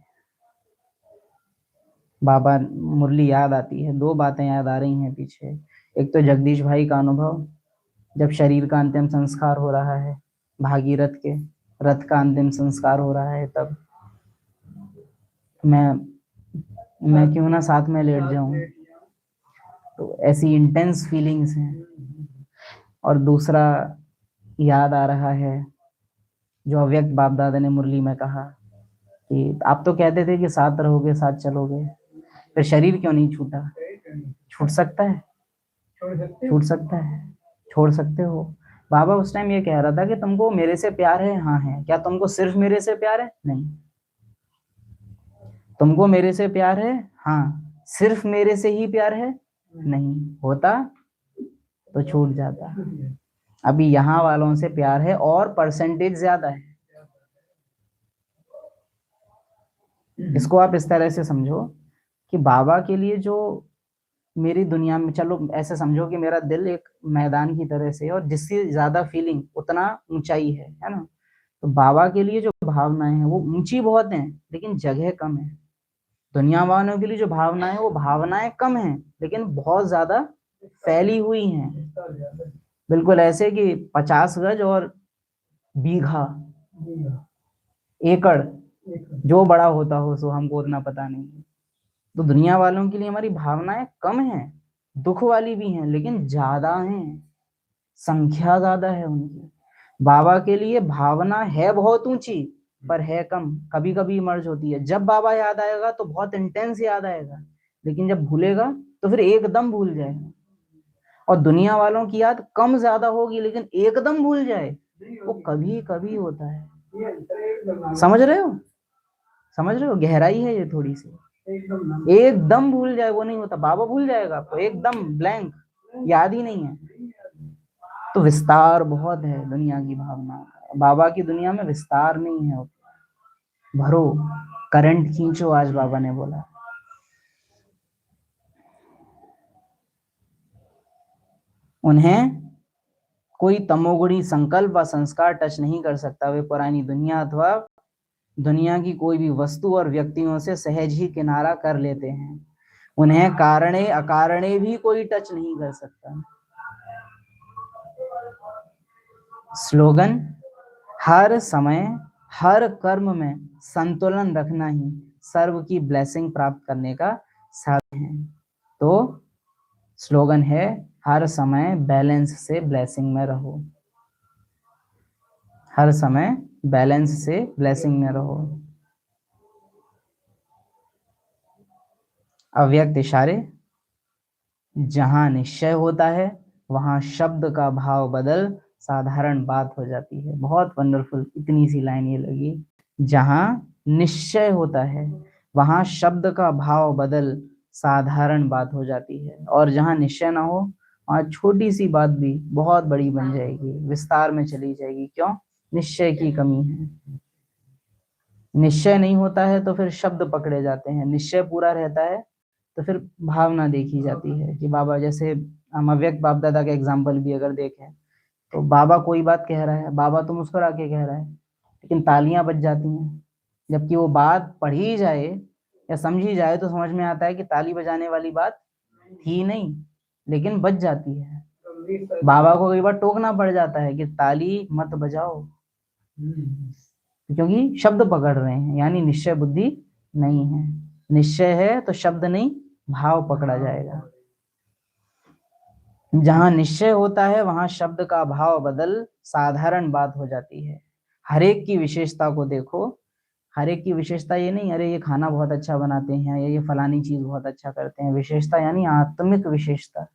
बाबा मुरली याद आती है, दो बातें याद आ रही हैं पीछे। एक तो जगदीश भाई का अनुभव, जब शरीर का अंतिम संस्कार हो रहा है, भागीरथ के रथ का अंतिम संस्कार हो रहा है, तब मैं क्यों ना साथ में लेट जाऊं। तो ऐसी इंटेंस फीलिंग्स हैं। और दूसरा याद आ रहा है जो अव्यक्त बाप दादा ने मुरली में कहा कि आप तो कहते थे कि साथ रहोगे, साथ चलोगे, फिर शरीर क्यों नहीं छूटा? छूट सकता है, छूट सकता है, छोड़ सकते हो। बाबा उस टाइम ये कह रहा था कि तुमको मेरे से प्यार है? हाँ है। क्या तुमको सिर्फ मेरे से प्यार है? नहीं। तुमको मेरे से प्यार है? हाँ। सिर्फ मेरे से ही प्यार है? नहीं। होता तो छूट जाता। अभी यहाँ वालों से प्यार है और परसेंटेज ज्यादा है। इसको आप इस तरह से समझो कि बाबा के लिए जो मेरी दुनिया में, चलो ऐसे समझो कि मेरा दिल एक मैदान की तरह से, और जिससे ज्यादा फीलिंग उतना ऊंचाई है ना। तो बाबा के लिए जो भावनाएं हैं वो ऊंची बहुत हैं लेकिन जगह कम है। दुनिया वालों के लिए जो भावनाएं हैं वो भावनाएं कम हैं लेकिन बहुत ज्यादा फैली हुई हैं। बिल्कुल ऐसे कि 50 गज और बीघा, एकड़, जो बड़ा होता हो सो हमको उतना पता नहीं। तो दुनिया वालों के लिए हमारी भावनाएं कम हैं, दुख वाली भी हैं लेकिन ज्यादा हैं, संख्या ज्यादा है उनकी। बाबा के लिए भावना है बहुत ऊंची पर है कम, कभी कभी इमर्ज होती है। जब बाबा याद आएगा तो बहुत इंटेंस याद आएगा, लेकिन जब भूलेगा तो फिर एकदम भूल जाएगा। और दुनिया वालों की याद कम ज्यादा होगी लेकिन एकदम भूल जाए वो कभी कभी होता है। समझ रहे हो? समझ रहे हो? गहराई है ये थोड़ी सी। एकदम भूल जाए वो नहीं होता। बाबा भूल जाएगा आपको, एकदम ब्लैंक, याद ही नहीं है। तो विस्तार बहुत है दुनिया की भावना का। बाबा की दुनिया में विस्तार नहीं है। भरो, करंट खींचो, आज बाबा ने बोला। उन्हें कोई तमोगुणी संकल्प व संस्कार टच नहीं कर सकता। वे पुरानी दुनिया अथवा दुनिया की कोई भी वस्तु और व्यक्तियों से सहज ही किनारा कर लेते हैं। उन्हें कारणे अकारणे भी कोई टच नहीं कर सकता। स्लोगन, हर समय हर कर्म में संतुलन रखना ही सर्व की ब्लेसिंग प्राप्त करने का साधन है। तो स्लोगन है, हर समय बैलेंस से ब्लेसिंग में रहो। हर समय बैलेंस से ब्लेसिंग में रहो। अव्यक्त इशारे, जहां निश्चय होता है वहां शब्द का भाव बदल साधारण बात हो जाती है। बहुत वंडरफुल, इतनी सी लाइन ये लगी। जहां निश्चय होता है वहां शब्द का भाव बदल साधारण बात हो जाती है, और जहां निश्चय ना हो वहां छोटी सी बात भी बहुत बड़ी बन जाएगी, विस्तार में चली जाएगी। क्यों? निश्चय की कमी है। निश्चय नहीं होता है तो फिर शब्द पकड़े जाते हैं। निश्चय पूरा रहता है तो फिर भावना देखी जाती है कि बाबा, जैसे हम अव्यक्त बाप दादा का एग्जाम्पल भी अगर देखें तो बाबा कोई बात कह रहा है, बाबा तो मुस्कुरा के कह रहा है, लेकिन तालियां बज जाती हैं। जबकि वो बात पढ़ी जाए या समझी जाए तो समझ में आता है कि ताली बजाने वाली बात थी नहीं, लेकिन बज जाती है। बाबा को कई बार टोकना पड़ जाता है कि ताली मत बजाओ, क्योंकि शब्द पकड़ रहे हैं, यानी निश्चय बुद्धि नहीं है। निश्चय है तो शब्द नहीं, भाव पकड़ा जाएगा। जहां निश्चय होता है वहां शब्द का भाव बदल साधारण बात हो जाती है। हर एक की विशेषता को देखो। हर एक की विशेषता ये नहीं अरे ये खाना बहुत अच्छा बनाते हैं या ये फलानी चीज बहुत अच्छा करते हैं। विशेषता यानी आत्मिक विशेषता।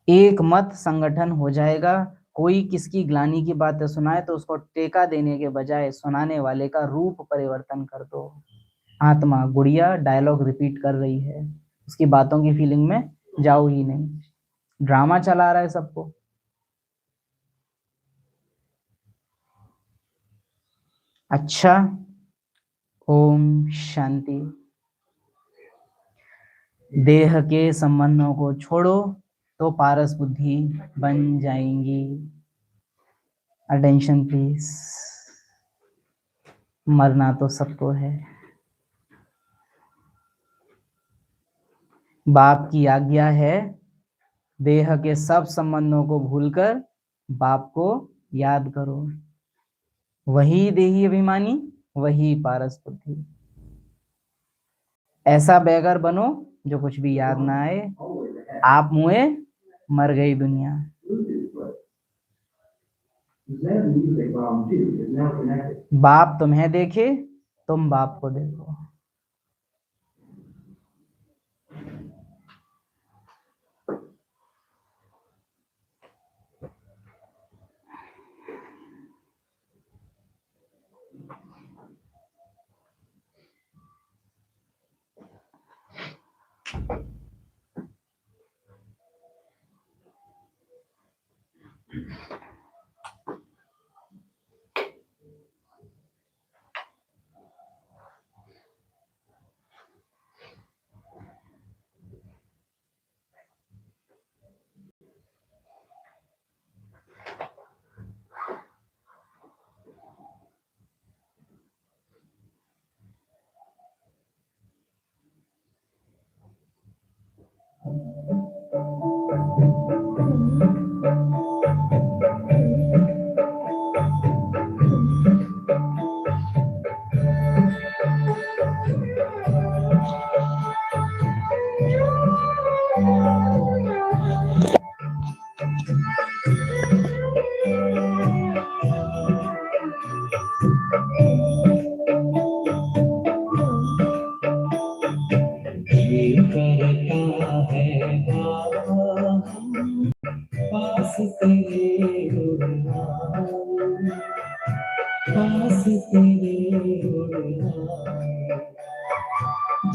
एक मत संगठन हो जाएगा। कोई किसकी ग्लानि की बातें सुनाए तो उसको टेका देने के बजाय सुनाने वाले का रूप परिवर्तन कर दो। आत्मा गुड़िया डायलॉग रिपीट कर रही है, उसकी बातों की फीलिंग में जाओ ही नहीं। ड्रामा चला रहा है सबको। अच्छा, ओम शांति। देह के संबंधों को छोड़ो तो पारस बुद्धि बन जाएंगी। Attention please. मरना तो सबको है। बाप की आज्ञा है देह के सब संबंधों को भूलकर बाप को याद करो। वही देही अभिमानी, वही पारस बुद्धि। ऐसा बेगर बनो जो कुछ भी याद ना आए। आप मुए, मर गई दुनिया। बाप तुम्हें देखे, तुम बाप को देखो।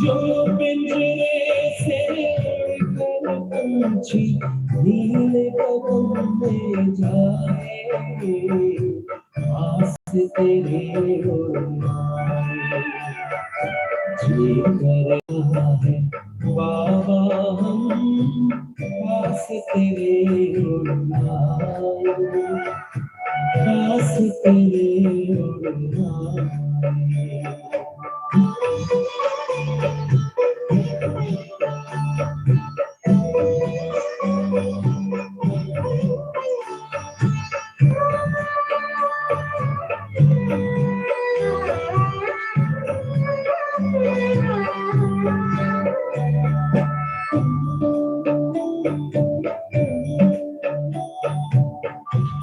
जो पिंजरे से उड़कर पंछी नीले जाए, पास तेरे उड़ आए। जी कर रहा है बाबा हम पास तेरे उड़ आए, पास तेरे उड़ आए।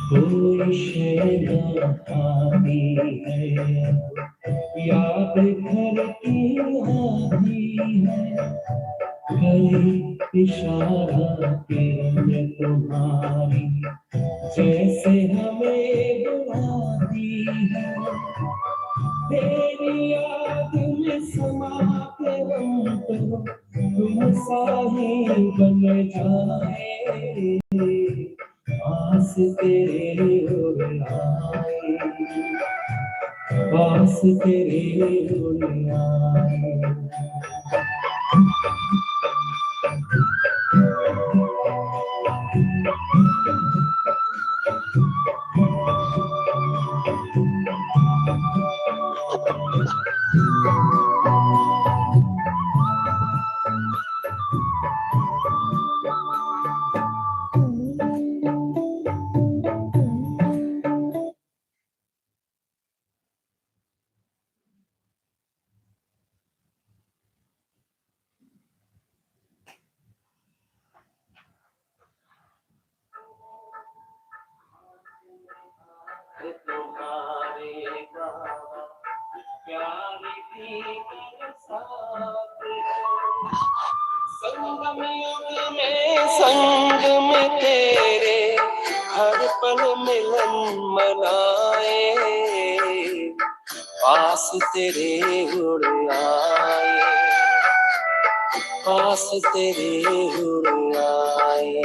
कोई शैला आती है, याद घर की आती है, कई इशारा किरण तुम्हारी जैसे हमें बुलाती है। तेरी याद में समाते हम तो तुम साही बन जाए, पास तेरे उड़ आए, पास तेरे उड़ आए। तुम्हारे बाबा प्यार की बरसात है, संगम युग में संग में तेरे हर पल मिलन मनाए, पास तेरे उड़ आए, पास तेरे उड़ आए।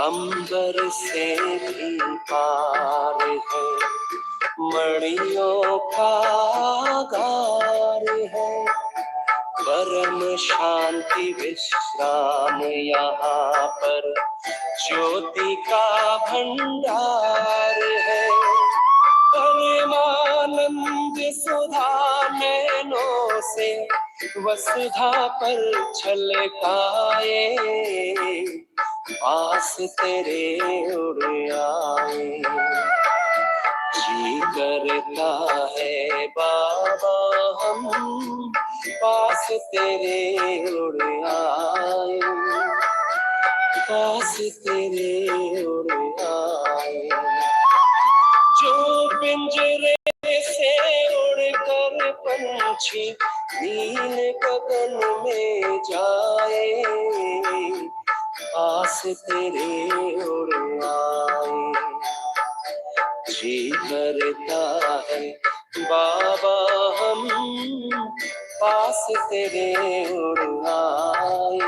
अंबर से भी पार है, मणियों का गार है, परम शांति विश्राम यहाँ पर ज्योति का भंडार है। परमानंद सुधा नैनों से वसुधा पर छलकाए, पास तेरे उड़ आए। जी करता है बाबा हम पास तेरे उड़ आए, पास तेरे उड़ आए। जो पिंजरे से उड़कर पंछी नील गगन में जाए, पास तेरे उड़ आए। जी करता है बाबा हम पास तेरे उड़ आए,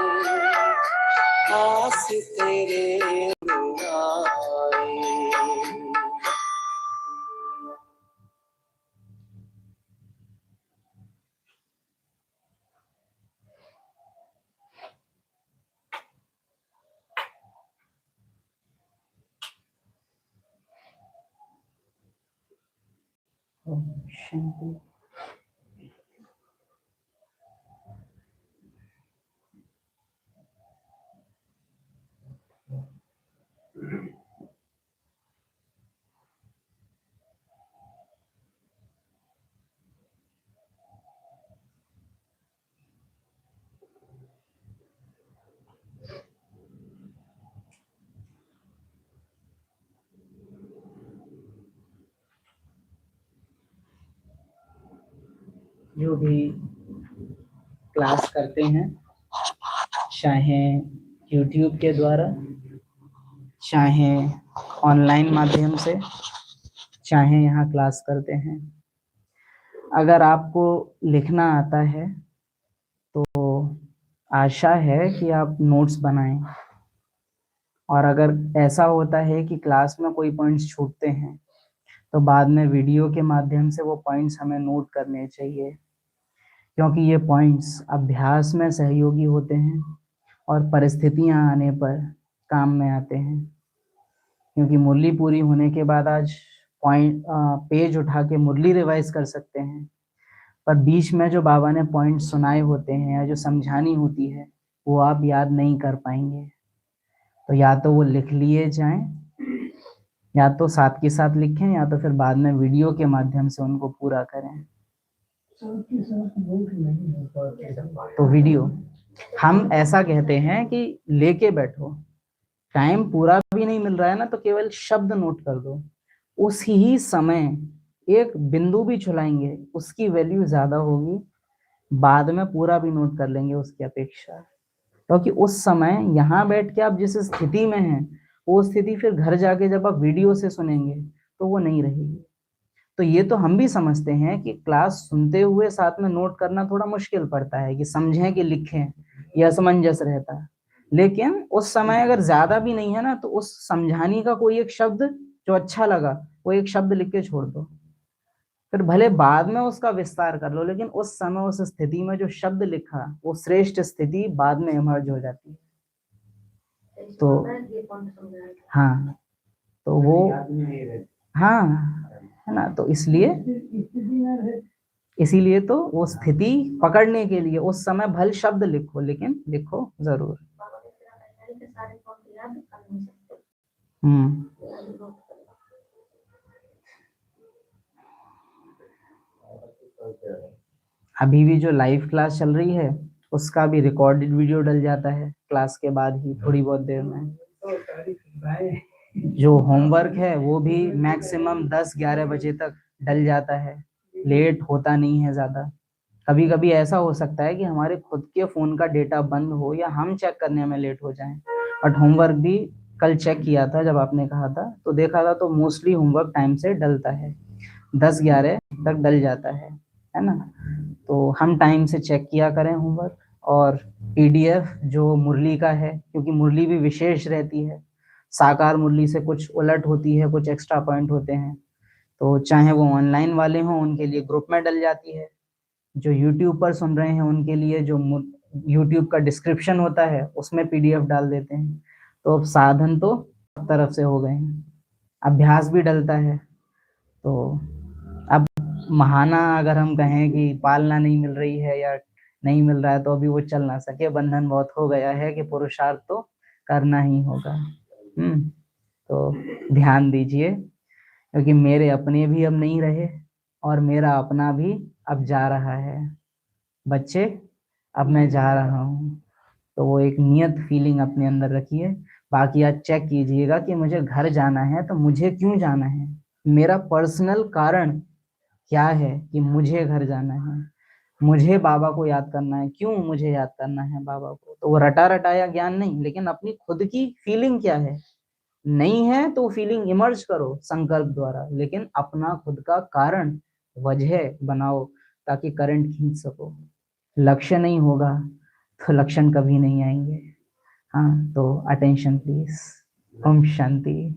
पास तेरे उड़ आए। ओम शांति। जो भी क्लास करते हैं, चाहे YouTube के द्वारा, चाहे ऑनलाइन माध्यम से, चाहे यहाँ क्लास करते हैं, अगर आपको लिखना आता है तो आशा है कि आप नोट्स बनाएं। और अगर ऐसा होता है कि क्लास में कोई पॉइंट्स छूटते हैं तो बाद में वीडियो के माध्यम से वो पॉइंट्स हमें नोट करने चाहिए, क्योंकि ये पॉइंट्स अभ्यास में सहयोगी होते हैं और परिस्थितियां आने पर काम में आते हैं। क्योंकि मुरली पूरी होने के बाद आज पेज उठा के मुरली रिवाइज कर सकते हैं, पर बीच में जो बाबा ने पॉइंट सुनाए होते हैं या जो समझानी होती है वो आप याद नहीं कर पाएंगे। तो या तो वो लिख लिए जाएं, या तो साथ के साथ लिखें, या तो फिर बाद में वीडियो के माध्यम से उनको पूरा करें। तो वीडियो हम ऐसा कहते हैं कि लेके बैठो, टाइम पूरा भी नहीं मिल रहा है ना तो केवल शब्द नोट कर दो, उस ही समय एक बिंदु भी छुलाएंगे उसकी वैल्यू ज्यादा होगी, बाद में पूरा भी नोट कर लेंगे उसकी अपेक्षा। क्योंकि उस समय यहाँ बैठ के आप जिस स्थिति में हैं वो स्थिति फिर घर जाके जब आप वीडियो से सुनेंगे तो वो नहीं रहेगी। तो ये तो हम भी समझते हैं कि क्लास सुनते हुए साथ में नोट करना थोड़ा मुश्किल पड़ता है कि समझें कि लिखें, यह असमंजस रहता है। लेकिन उस समय अगर ज्यादा भी नहीं है ना तो उस समझाने का कोई एक शब्द जो अच्छा लगा वो एक शब्द लिख के छोड़ दो, फिर भले बाद में उसका विस्तार कर लो, लेकिन उस समय उस स्थिति में जो शब्द लिखा वो श्रेष्ठ स्थिति बाद में इमर्ज हो जाती है। तो हाँ, तो वो हाँ है ना, तो इसीलिए तो वो स्थिति पकड़ने के लिए उस समय भले शब्द लिखो, लेकिन लिखो जरूर। अभी भी जो लाइव क्लास चल रही है उसका भी रिकॉर्डेड वीडियो डल जाता है क्लास के बाद ही थोड़ी बहुत देर में। जो होमवर्क है वो भी मैक्सिमम 10-11 बजे तक डल जाता है, लेट होता नहीं है ज्यादा। कभी कभी ऐसा हो सकता है कि हमारे खुद के फोन का डेटा बंद हो या हम चेक करने में लेट हो जाएं, बट होमवर्क भी कल चेक किया था जब आपने कहा था तो देखा था तो मोस्टली होमवर्क टाइम से डलता है, 10-11 तक डल जाता है ना। तो हम टाइम से चेक किया करें होमवर्क। और PDF जो मुरली का है, क्योंकि मुरली भी विशेष रहती है, साकार मुरली से कुछ उलट होती है, कुछ एक्स्ट्रा पॉइंट होते हैं, तो चाहे वो ऑनलाइन वाले हों उनके लिए ग्रुप में डल जाती है, जो YouTube पर सुन रहे हैं उनके लिए जो YouTube का डिस्क्रिप्शन होता है उसमें PDF डाल देते हैं। तो अब साधन तो सब तरफ से हो गए हैं, अभ्यास भी डलता है। तो अब महाना अगर हम कहें कि पालना नहीं मिल रही है या नहीं मिल रहा है तो अभी वो चल ना सके, बंधन बहुत हो गया है कि पुरुषार्थ तो करना ही होगा। तो ध्यान दीजिए, क्योंकि मेरे अपने भी अब नहीं रहे और मेरा अपना भी अब जा रहा है। बच्चे अब मैं जा रहा हूँ, तो वो एक नियत फीलिंग अपने अंदर रखिए। बाकी आज चेक कीजिएगा कि मुझे घर जाना है तो मुझे क्यों जाना है, मेरा पर्सनल कारण क्या है कि मुझे घर जाना है, मुझे बाबा को याद करना है, क्यों मुझे याद करना है बाबा को। तो वो रटा रटाया ज्ञान नहीं, लेकिन अपनी खुद की फीलिंग क्या है, नहीं है तो फीलिंग इमर्ज करो संकल्प द्वारा, लेकिन अपना खुद का कारण वजह बनाओ ताकि करंट खींच सको। लक्ष्य नहीं होगा तो लक्षण कभी नहीं आएंगे। हाँ, तो अटेंशन प्लीज। ओम शांति।